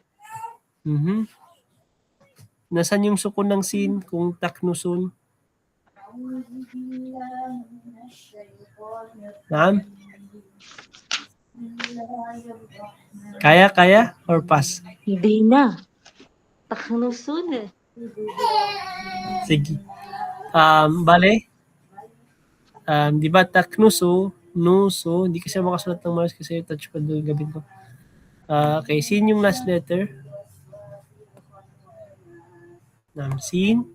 A: Nasaan yung sukun ng sin kung taknusun? Naam? Kaya? Or pass?
E: Hindi na. Taknusun.
A: Sige. Bale, di ba taknusu, nusu, hindi kasi makasulat ng mouse kasi touchpad doon gabi ko. Okay, sin yung last letter. Sin.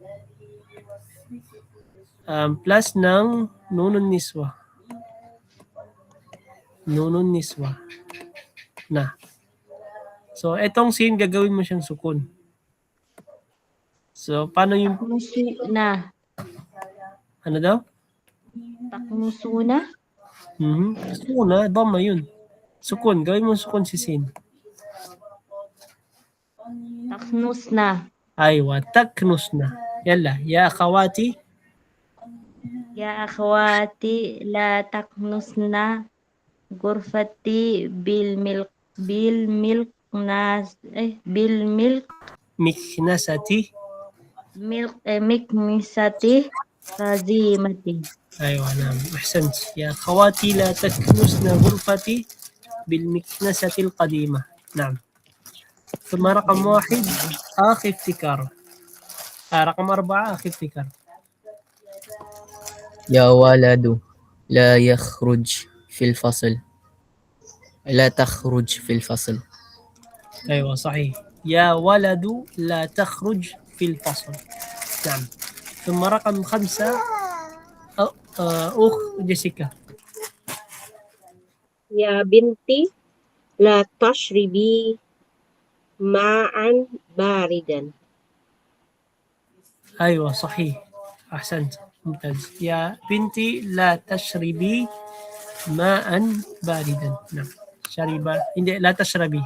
A: Plus ng nunun niswa. Nunun niswa. Na. So, etong sin, gagawin mo siyang sukun. So, paano yung...
E: Taknusuna.
A: Ano daw?
E: Taknusuna.
A: Sukuna, dama yun. Sukun, gawin mo sukun si sin.
E: Taknusna.
A: Aywa, taknusna. Yalla, ya akhawati.
E: Ya akhwati la taknusna gurfati bil milk
A: Miknasati.
E: mikmisati razimati.
A: أيوة نعم أحسنت يا أخواتي لا تكنسن غرفتي بالمكنسة القديمة. نعم. ثم رقم 1 أخي افتكار. رقم 4 أخي افتكار.
C: يا ولد لا يخرج في الفصل. لا تخرج في الفصل.
A: أيوة صحيح. يا ولد لا تخرج في الفصل. نعم. ثم رقم 5 أخ جيسيكا.
D: يا بنتي لا تشربي ماء باردا.
A: أيوة صحيح. أحسنت ممتاز. يا بنتي لا تشربي ماء باردا. نعم. شرب لا تشربي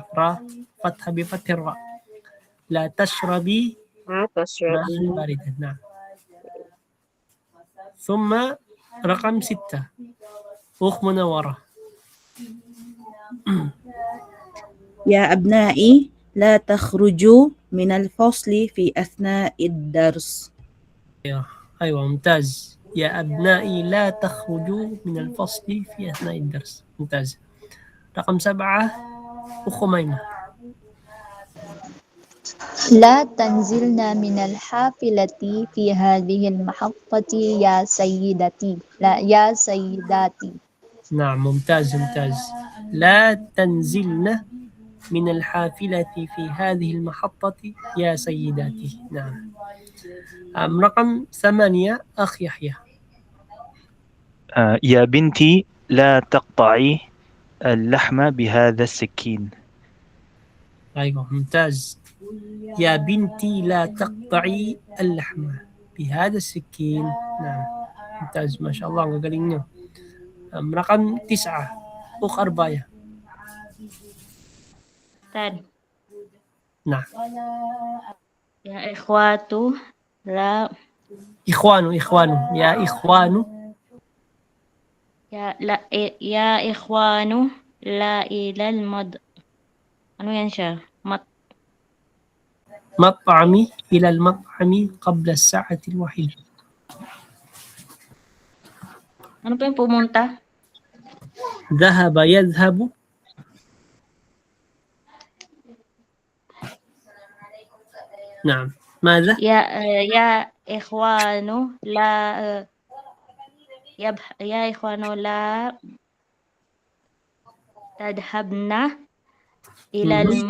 A: فتحة بفتح الراء. لا تشربي
D: لا
A: ماء
D: تشربي.
A: باردا. نعم. ثم رقم 6 أخ منورة.
F: يا أبنائي لا تخرجوا من الفصل في أثناء الدرس.
A: أيوة ممتاز. يا أبنائي لا تخرجوا من الفصل في أثناء الدرس. ممتاز. رقم 7 أخ ميمة.
B: لا تنزلن من الحافلة في هذه المحطة يا سيدتي. لا يا سيداتي.
A: نعم ممتاز. لا تنزلن من الحافلة في هذه المحطة يا سيداتي. نعم. رقم 8 أخ يحيى.
G: يا بنتي لا تقطعي اللحم بهذا السكين.
A: أيوة ممتاز. Ya binti la taqta'i al-lahma bihada sikin. Naam. Mumtaz, mashallah, ang gagaling nyo. Rakam 9 o arbaya.
E: Ustad.
A: Nah.
E: Ya ikhwatu la
A: Ikhwanu. Ya ikhwanu.
E: ya ikhwanu la ilal ano yan siya?
A: Mat'ami ila al-mat'ami qabla as-sa'ati al-wahida.
E: Ano pa yung pumunta?
A: Dhahaba yadhhabu. Naam. ماذا؟
E: Ya ikhwanu la ya ikhwanu la tadhabna ilal
A: Hindi.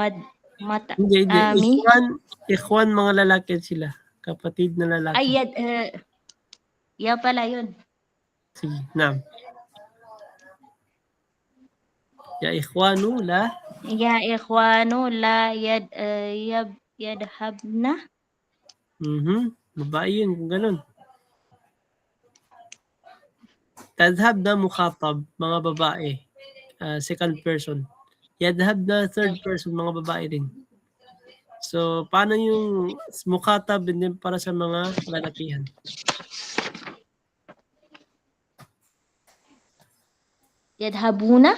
E: mat'ami.
A: Ikhwan mga lalaki sila. Kapatid na lalaki.
E: Ay, ya pala yun.
A: Sige, naam. Ya ikhwanu la.
E: Ya ikhwanu la yadhabna.
A: Babae yun, kung ganun. Tadhab na mukhatab, mga babae. Second person. Yadhab na third person, mga babae rin. So, paano yung mukhatab din para sa mga lalakihan?
E: Yadhabuna.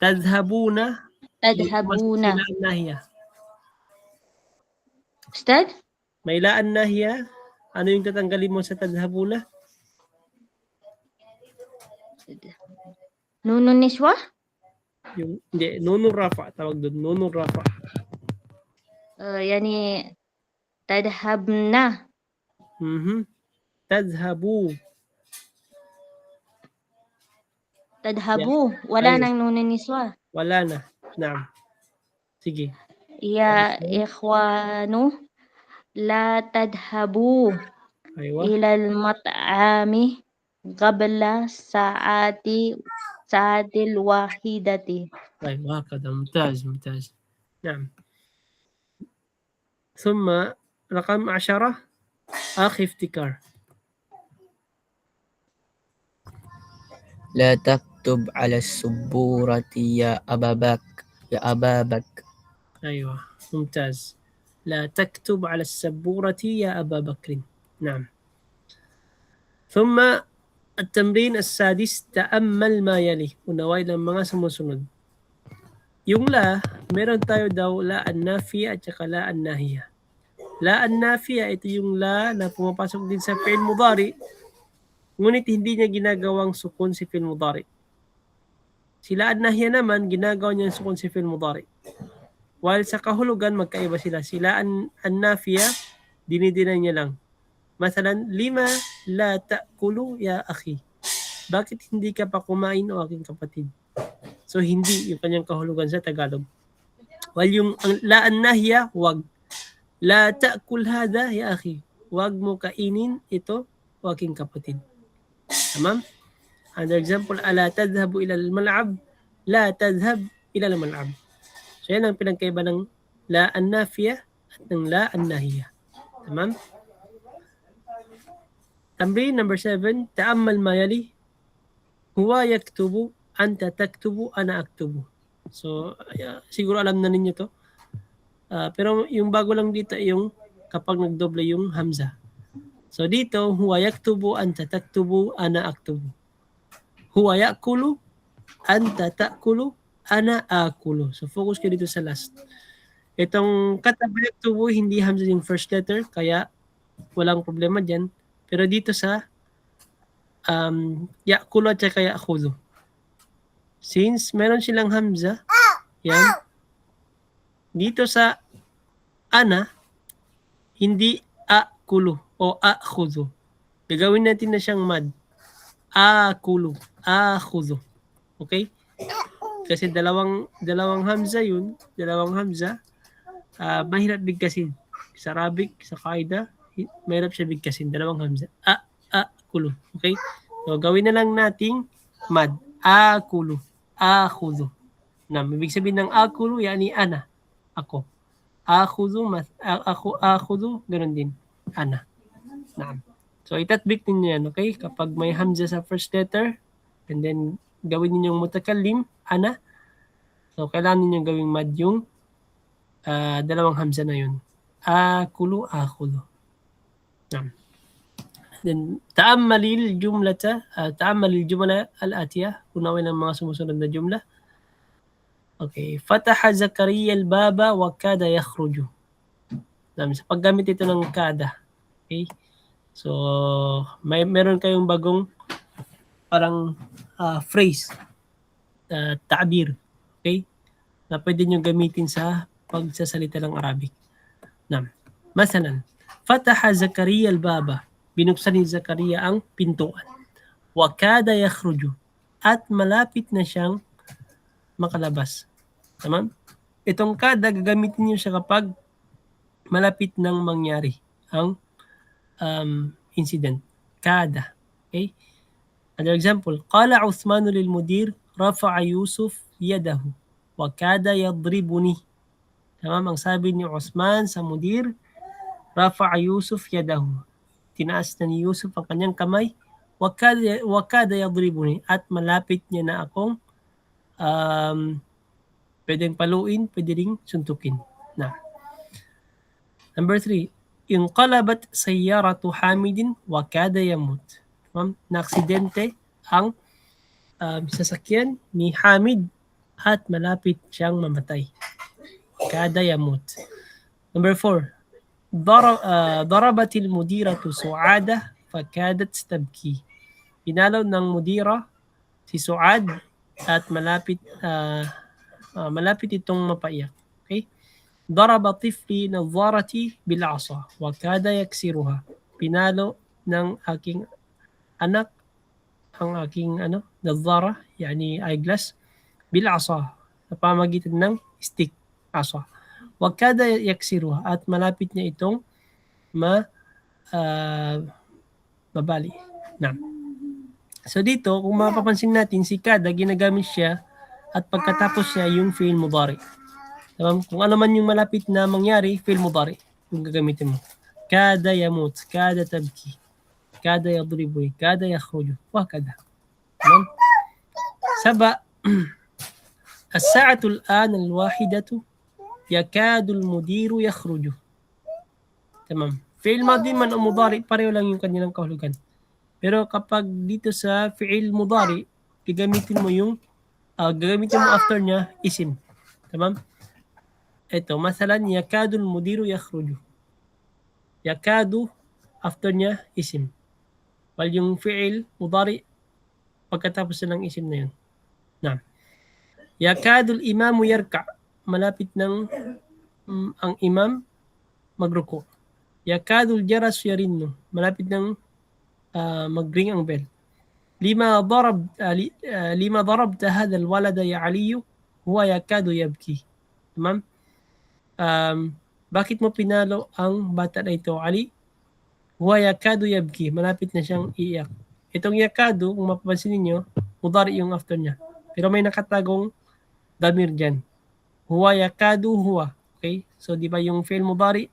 A: Tadhabuna.
E: Tadhabuna.
A: May laan nahiya.
E: Ustad?
A: May laan nahiya. Ano yung tatanggalin mo sa tadhabuna?
E: Nunun niswa?
A: Hindi, nunun rafa. Tawag doon, nunun rafa.
E: Yani tadhabna.
A: Tadhabu.
E: Tadhabu. Wala
A: Ayun.
E: nang nunun niswa.
A: Wala na. Naam. Sige.
E: Ya ikhwanu la tadhabu
A: Aywa.
E: ilal mat'ami qabla sa'atil wahidati.
A: أيوة هكذا. ممتاز. نعم. ثم رقم 10 أخي افتكار.
C: لا تكتب على السبورة يا أبا بكر.
A: أيوة ممتاز. لا تكتب على السبورة يا أبا بكر. نعم. ثم التمرين السادس تأمل ما يلي. Unaway lang mga sumusunod. Yung la, meron tayo daw la an-nafiya at saka la an-nahiya. La an-nafiya, ito yung la na pumapasok din sa fi'il mudari, ngunit hindi niya ginagawang sukun si fi'il mudari. Si la an-nahiya naman, ginagawa niya sukun si fi'il mudari. While sa kahulugan, magkaiba sila. Si la an-nafiya, dinidinan niya lang. Masalan, lima la ta'kulu ya akhi. Bakit hindi ka pa kumain o aking kapatid? So, hindi yung kanyang kahulugan sa Tagalog. While yung la an-nahiya, wag. La ta'kul hada ya akhi. Wag mo kainin ito o aking kapatid. Tamam? Another example, ala tadhhabu ila al-mal'ab. La tadhhab ila al-mal'ab. So, yan ang pinagkaiba ng la an-nafiya at ng la an-nahiya. Tamam? Tamrin number 7, ta'ammal ma yali. Huwa yaktubu, anta taktubu, ana aktubu. So, siguro alam na ninyo to. Pero yung bago lang dito yung kapag nagdoble yung hamza. So dito, huwa yaktubu, anta taktubu, ana aktubu. Huwa yakulu, anta takulu, ana akulu. So focus kayo dito sa last. Itong kataba yaktubu, hindi hamza yung first letter, kaya walang problema dyan. Pero dito sa yakulu at saka yakulo. Since meron silang hamza, yan, dito sa ana, hindi akulu o akhudu. Gagawin natin na siyang mad. Akulu, akhudu. Okay? Kasi dalawang hamza yun, dalawang hamza, mahirap bigkasin. Sa Arabic, sa Qaida, mahirap siya bigkasin, dalawang hamza. Akulu. Okay? So, gawin na lang nating mad. Akulu, akhudu. Na, ibig sabihin ng akulu, yani ana, ako. Akhudu, ganun din. Ana. Naam. So, itatbik ninyo yan, okay? Kapag may hamza sa first letter, and then gawin ninyong mutakallim, ana. So, kailangan ninyong gawing mad yung dalawang hamza na yun. Akulu. Naam. Then, ta'ammalil jumla al-atiyah. Unawin ang mga sumusunod na jumla. Okay. Fataha Zakaria al-baba wa kada yakhruju. Sa paggamit ito ng kada. Okay. So, meron kayong bagong parang phrase, ta'bir. Okay. Na pwede nyo gamitin sa pagsasalita ng Arabic. Masalan, Fataha Zakaria al-baba. Binuksan ni Zakaria ang pintuan. Wa kada yakhruju. At malapit na siyang makalabas. Tama? Itong kada, gagamitin niyo siya kapag malapit nang mangyari ang incident. Kada. Okay? Another example, Qala Uthmanu lil mudir, rafa'a Yusuf yadahu. Wa kada yadribuni. Tama? Ang sabi ni Uthman sa mudir, rafa'a Yusuf yadahu. Tinaas na ni Yusuf ang kanyang kamay. Wa kada yadribuni. At malapit niya na akong pwedeng paluin, pwede ring suntukin. Number 3, inqalabat sayyaratu Hamidin wa kada yamut. Na-aksidente ang sasakyan ni Hamid at malapit siyang mamatay. Kada yamut. Number 4, darabatil mudiratu Su'ada fakadat tabki. Pinalaw ng mudira si Su'ad at malapit itong mapaiyak. Okay? Daraba tifli nadharati bil asa wa kada yaksiruha. Pinalo ng aking anak ang aking nadhara, yani eyeglass, bil asa, sa pamagitan ng stick, asa. Wa kada yaksiruha, at malapit niya itong mabali. So dito, kung mapapansin natin, si kada ginagamit siya at pagkatapos niya yung fi'il mudari. Kung ano man yung malapit na mangyari, fi'il mudari yung gagamitin mo. Kada yamut, kada tabki, kada yadribu, kada yakhruju, wa kada. Saba, as-sa'atu al-an al-wahidatu yakadu al-mudiru yakhruju. Tamam. Fi'il madi man o mudari, pareho lang yung kanilang kahulugan. Pero kapag dito sa fi'il mudari, gagamitin mo after niya isim. Tamam? Ito, masalan, yakadul mudiru yakhruju. Yakadu, after niya isim. While yung fi'il mudari, pagkatapos na ng isim na yun. Yakadul imamu yarka. Malapit ng ang imam magruko. Yakadul jaras yarinno. Malapit ng mag-ring ang bell. Lima darabta hadha al-walada ya Aliyu huwa yakadu yabki. Tamam? Bakit mo pinalo ang bata na ito, Ali? Huwa yakadu yabki. Malapit na siyang iiyak. Itong yakadu, kung mapapansin niyo, mudari yung after niya. Pero may nakatagong damir dyan. Huwa yakadu huwa. Okay? So, di ba yung fi'il mudari?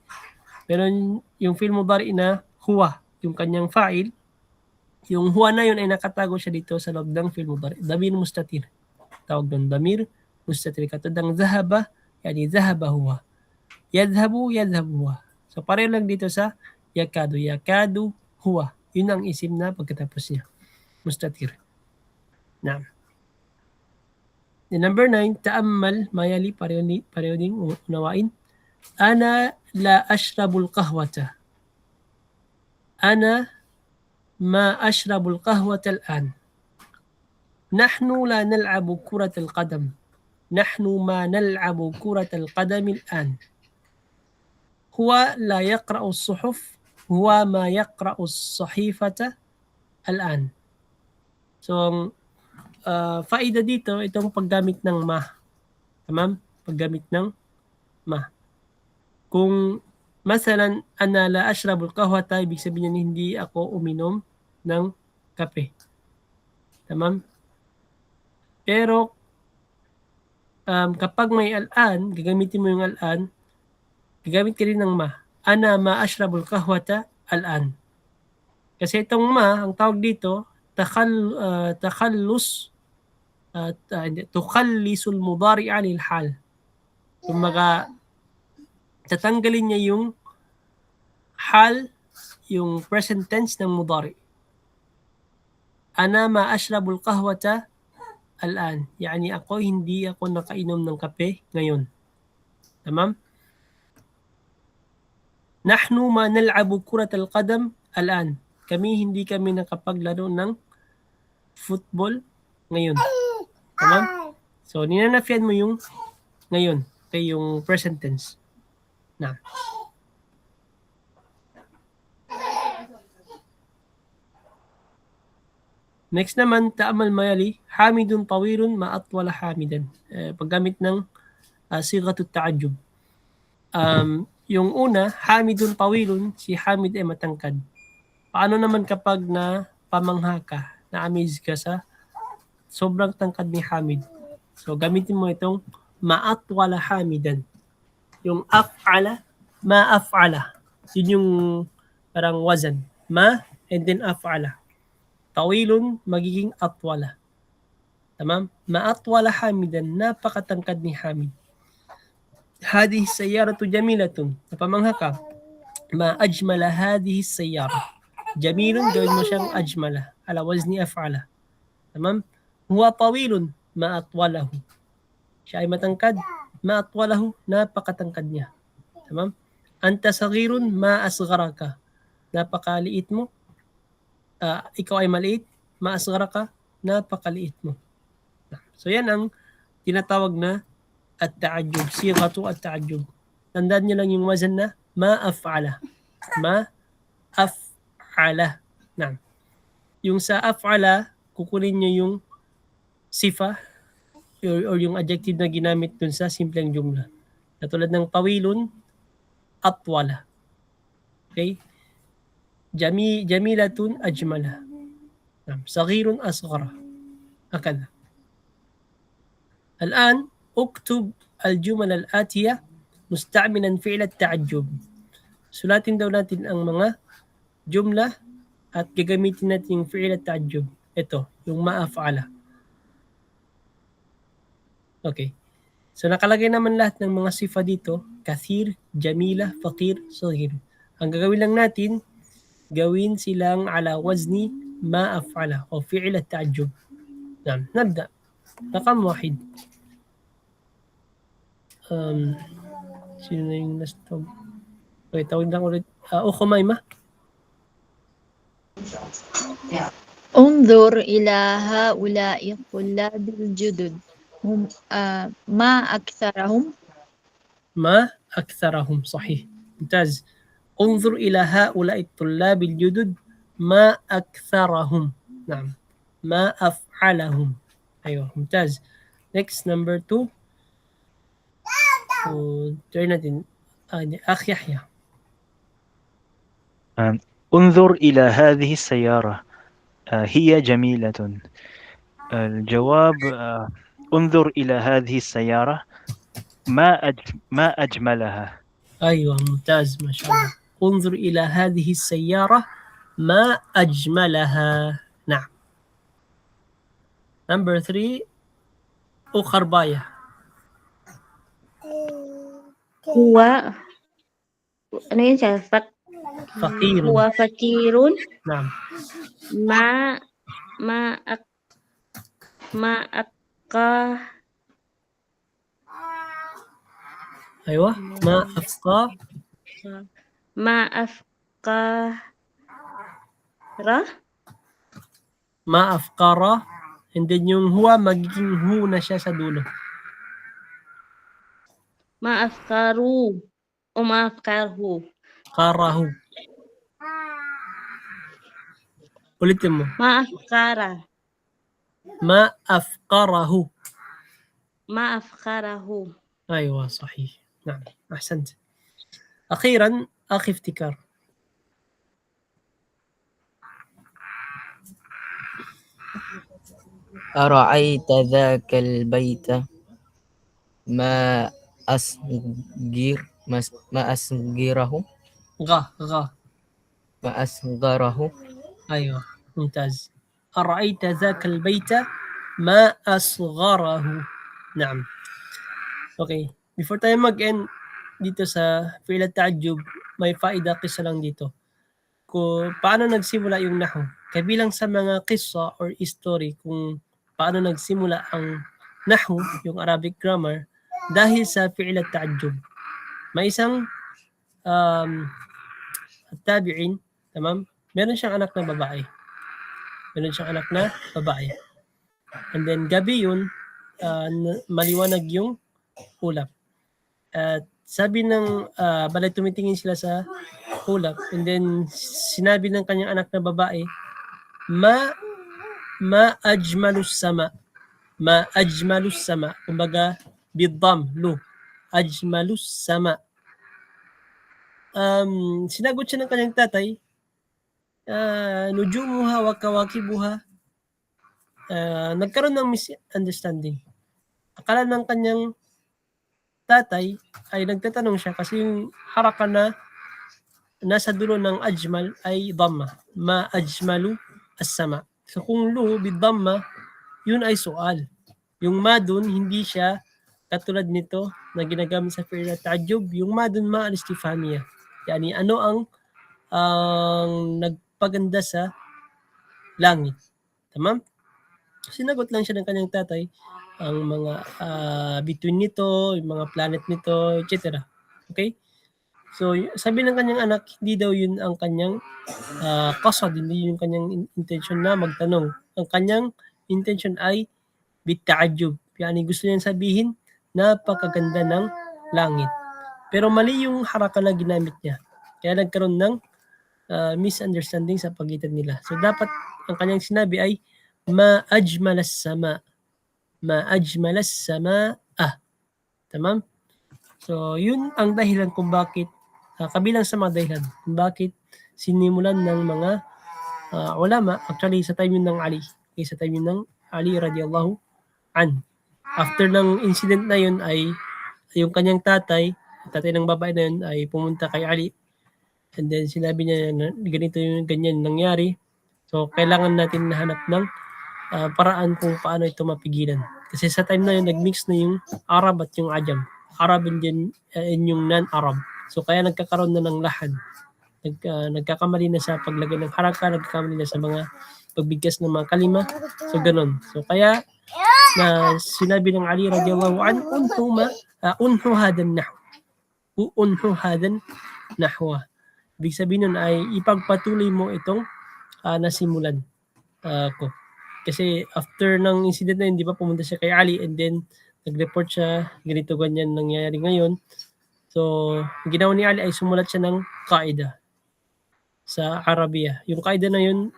A: Pero yung fi'il mudari na huwa, yung kanyang fa'il, yung huwa na yun ay nakatago siya dito sa loob ng fi'il mudari. Damir mustatir. Tawag doon, damir mustatir. Katulad ng zahaba, yani zahaba huwa. Yadhabu huwa. So pareho lang dito sa yakadu. Yakadu huwa. Yun ang isim na pagkatapos niya. Mustatir. Naam. Number 9, ta'ammal, mayali, pareho ding unawain. Ana la ashrabul qahwata. Ana ma ashrabul qahwata al-an. Nahnu la nal'abu kurat al-qadam. Nahnu ma nal'abu kurat al-qadam al-an. Huwa la yaqra'u as-suhuf. Huwa ma yaqra'u as-sahifata al-an. So, faida dito, itong paggamit ng ma. Tamam? Paggamit ng ma. Kung masalan, ana la ashrabul qahwata, ibig sabihin niya hindi ako uminom ng kape. Tamam? Pero kapag may al-an, gagamitin mo yung al-an, gagamit ka rin ng ma. Ana ma ashrabul kahwata al-an. Kasi itong ma, ang tawag dito, takhallus, tukhallisul mudari' anil hal. Kumbaga, tatanggalin niya yung hal, yung present tense ng mudari'. Ana ma ashrabul kahwata al-an. Yani hindi ako nakainom ng kape ngayon. Tamam? Nahnu ma nal'abu kurat al-qadam al-an. Hindi kami nakapaglaro ng football ngayon. Tamam? So, ninanafyan mo yung ngayon. Okay, yung present tense. Na. Next naman, ta'amal mayali, hamidun tawirun ma'atwala hamidan. Paggamit ng sigatut ta'ajub. Yung una, hamidun tawirun, si Hamid ay matangkad. Paano naman kapag na pamangha ka, na-amaze ka sa sobrang tangkad ni Hamid? So, gamitin mo itong ma'atwala hamidan. Yung af'ala, ma'af'ala. Yun yung parang wazan. Ma and then af'ala. Tawilun, magiging atwala. Tamam? Ma'atwala hamidan, napakatangkad ni Hamid. Hadhihi sayyaratu jamilatun. Napamangha ka. Ma ajmala hadhihi sayyara. Jamilun, gawin mo siyang ajmala. Ala wazni af'ala. Tamam? Huwa tawilun, ma'atwalahu. Siya ay matangkad, ma'atwalahu, napakatangkad niya. Tamam? Anta sagirun, ma'asgaraka. Napakaliit mo. Ikaw ay maliit, ma'asgaraka, napakaliit mo. So yan ang tinatawag na at-ta'ajjub, sighatu at-ta'ajjub. Tandaan niyo lang yung wazan na ma'af'ala. Ma'af'ala. Naam. Yung sa af'ala, kukunin niyo yung sifa or yung adjective na ginamit dun sa simpleng jumla. Katulad ng tawilun, atwala. Okay? Jamilatun ajmala. Saghirun asghara. Akala. الآن اكتب الجمل الآتية مستعملا فعل التعجب. Sulatin daw natin ang mga jumla at gagamitin natin yung fi'il at-ta'ajjub. Ito, yung ma'af'ala. Okay. So nakalagay naman lahat ng mga sifa dito, kathir, jamila, faqir, saghir. Ang gagawin lang natin, gawin silang ala wazni ma'af'ala o fi'il at-ta'ajjub. Nabda. Rakam wahid. Sino na yung last tab? Okay, tawag lang ulit. Khumayma.
B: انظر إلى هؤلاء الطلاب الجدد ما أكثرهم
A: ما أكثرهم صحيح ممتاز انظر إلى هؤلاء الطلاب الجدد ما أكثرهم نعم ما أفعلهم أيوة ممتاز next number 2 turn natin أخ يحيى
G: انظر إلى هذه السيارة هي جميلة. الجواب انظر إلى هذه السيارة ما أجملها.
A: أيوة ممتاز ما شاء الله انظر إلى هذه السيارة ما أجملها نعم number 3 خرباية
E: هو ano yun siya?
A: فقير
E: Huwa fakirun
A: نعم أيوة ما أفقر and then yung huwa magiging hu na siya sa dulo
E: Maafkaru o maafkarhu.
A: Karahu. Ulitin mo.
E: Maafkara.
A: Maafkarahu.
E: Maafkarahu.
A: أيوة صحيح نعم أحسنت أخيرا أخي افتكار
C: أرأيت ذاك البيت ما أصغر ما أصغره
A: غا.
C: ما أصغره
A: أيوة ممتاز. أرأيت ذاك البيت ما أصغره. نعم. Okay. Before tayo mag-end dito sa fi'il at ta'ajjub, may faida kisa lang dito. Kung paano nagsimula yung nahwu. Kabilang sa mga kisa or history kung paano nagsimula ang nahwu, yung Arabic grammar, dahil sa fi'il at ta'ajjub. May isang tabi'in, tamam? Meron siyang anak na babae. And then gabi yun, maliwanag yung ulap. At sabi ng balay tumitingin sila sa ulap, and then sinabi ng kanyang anak na babae, ma ajmalus sama. Kumbaga bidam lu. Ajmalus sama. Sinagot siya ng kanyang tatay, nujumuha wa kawakibuha. Nagkaroon ng misunderstanding. Akala ng kanyang tatay ay nagtatanong siya kasi yung haraka na nasa dulo ng ajmal ay dhamma. Ma ajmalu as-sama. So kung lu bidhamma, yun ay sual. Yung ma dun, hindi siya katulad nito na ginagamit sa fi'il at ta'ajjub. Yung ma dun ma al-istifhamiyah. Yani ano ang nagpaganda sa langit. Tamam? Sinagot lang siya ng kanyang tatay ang mga between nito, yung mga planet nito, etc. Okay? So, sabi ng kanyang anak, hindi daw yun ang kanyang qasad, hindi yung kanyang intention na magtanong. Ang kanyang intention ay bitta'ajjub. Yani gusto niyang sabihin, napakaganda ng langit. Pero mali yung haraka na ginamit niya. Kaya nagkaroon ng misunderstanding sa pagitan nila. So, dapat ang kanyang sinabi ay ma ajmalas sama. Tamam? So, yun ang dahilan kung bakit, kabilang sa mga dahilan, kung bakit sinimulan ng mga ulama, actually sa time yun ng Ali, sa time yun ng Ali radiyallahu an. After ng incident na yun ay yung kanyang tatay ng babae na yun ay pumunta kay Ali, and then sinabi niya na ganito yung ganyan nangyari. So, kailangan natin nahanap ng paraan kung paano ito mapigilan. Kasi sa time na yun, nagmix na yung Arab at yung Ajam. Arab and yung non-Arab. So kaya nagkakaroon na ng lahan. Nagkakamali na sa paglagay ng haraka, nagkakamali na sa mga pagbigkas ng mga kalima. So ganun. So kaya na sinabi ng Ali radiyallahu an, unhu hadan nahwa. Ibig sabihin nun ay ipagpatuloy mo itong nasimulan ko. Kasi after ng incident na yun, di ba, pumunta siya kay Ali and then nag-report siya, ganito ganyan nangyayari ngayon. So, ginawa ni Ali ay sumulat siya ng kaida sa Arabia. Yung kaida na yun,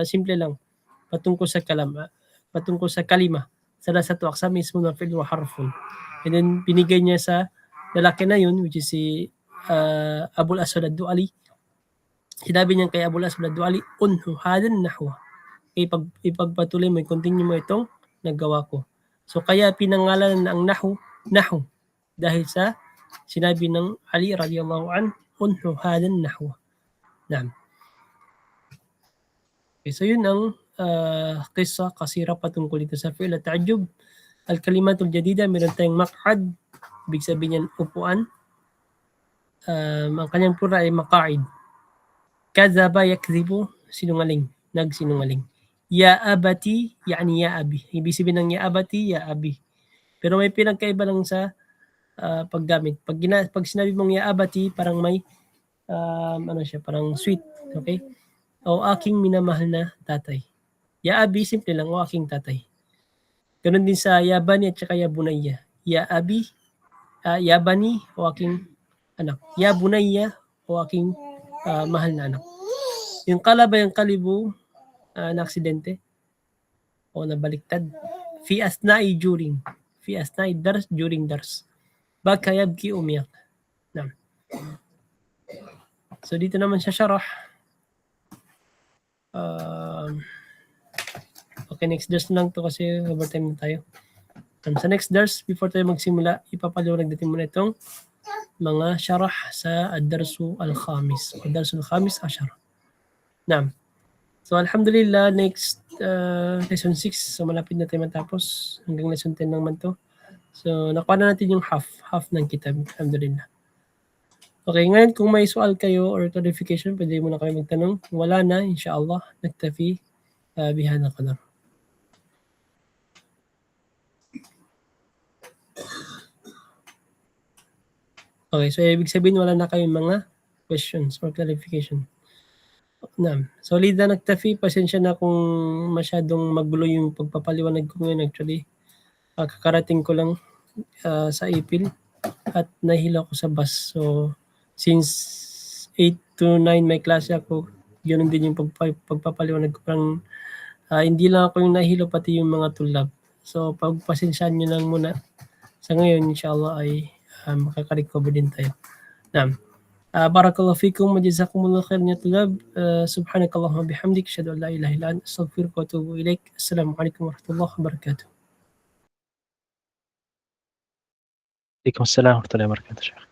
A: simple lang, patungkol sa kalima, sa lasatu aqsam ismun wa fi'lun wa harfun. And then binigay niya sa lalaki na yun, which is si Abul Aswad ad-Du'ali. Sinabi niya kay Abul Aswad ad-Du'ali, unhu hadan nahwa. Ipagpatuloy mo, continue mo itong naggawa ko. So kaya pinangalan ang nahu dahil sa sinabi ng Ali radiyallahu an, unhu hadan nahwa. Naam. Okay, so yun ang qissa kasira patungkol dito sa fi'il at ta'ajjub. Al-kalimatul jadida, meron tayong maq'ad, ibig sabihin yan upuan. Ang kanyang plural ay maqa'id. Kadzaba yakzibu, sinungaling, nagsinungaling. Ya abati, yani ya abi. Ibig sabihin ng ya abati, ya abi. Pero may pinagkaiba lang sa paggamit. Pag sinabi mong ya abati, parang may parang sweet, okay? O aking minamahal na tatay. Ya abi, simple lang, o aking tatay. Ganun din sa ya bani at saka ya bunayya. Ya abi, ya bani, o aking anak. Ya bunayya, o aking mahal na anak. Yung kalaba, yung kalibu, na aksidente o nabaliktad. Fi asna'i dars, during dars. Baka yabki umiyak. So dito naman siya syarah. Okay, next verse lang to kasi overtime na tayo. Sa next verse, before tayo magsimula, ipapaliwanag natin muna itong mga syarah sa ad-darsu al-khamis. Ad-darsu al-khamis ashar. Naam. So alhamdulillah, next lesson 6. So malapit na tayo matapos. Hanggang lesson 10 naman to. So nakuha na natin yung half ng kitab. Alhamdulillah. Okay, ngayon kung may soal kayo or clarification, pwede mo na kayo magtanong. Kung wala na, insyaAllah, nagtafi bihana qadar. Okay, so ibig sabihin wala na kayong mga questions or clarification. Naam. So Lida, nagtafi, pasensya na kung masyadong magulo yung pagpapaliwanag ko ngayon. Actually, kakarating ko lang sa Ipil at nahila ko sa bus. So since 8 to 9 may klase ako, yun din yung pagpapaliwanag ko. Parang hindi lang ako yung nahilo, pati yung mga tulab. So pagpasensyaan nyo lang muna. Sa ngayon, inshallah ay makaka-recover din tayo. Naam. Barakallahu fikum wa jazakumullahu khairan ya tulab. Subhanakallahumma bihamdik, asyhadu an la ilaha illa anta, astaghfiruka wa atubu ilaik. Assalamualaikum warahmatullahi wabarakatuh.
G: عليكم السلام ورحمة الله وبركاته شيخ.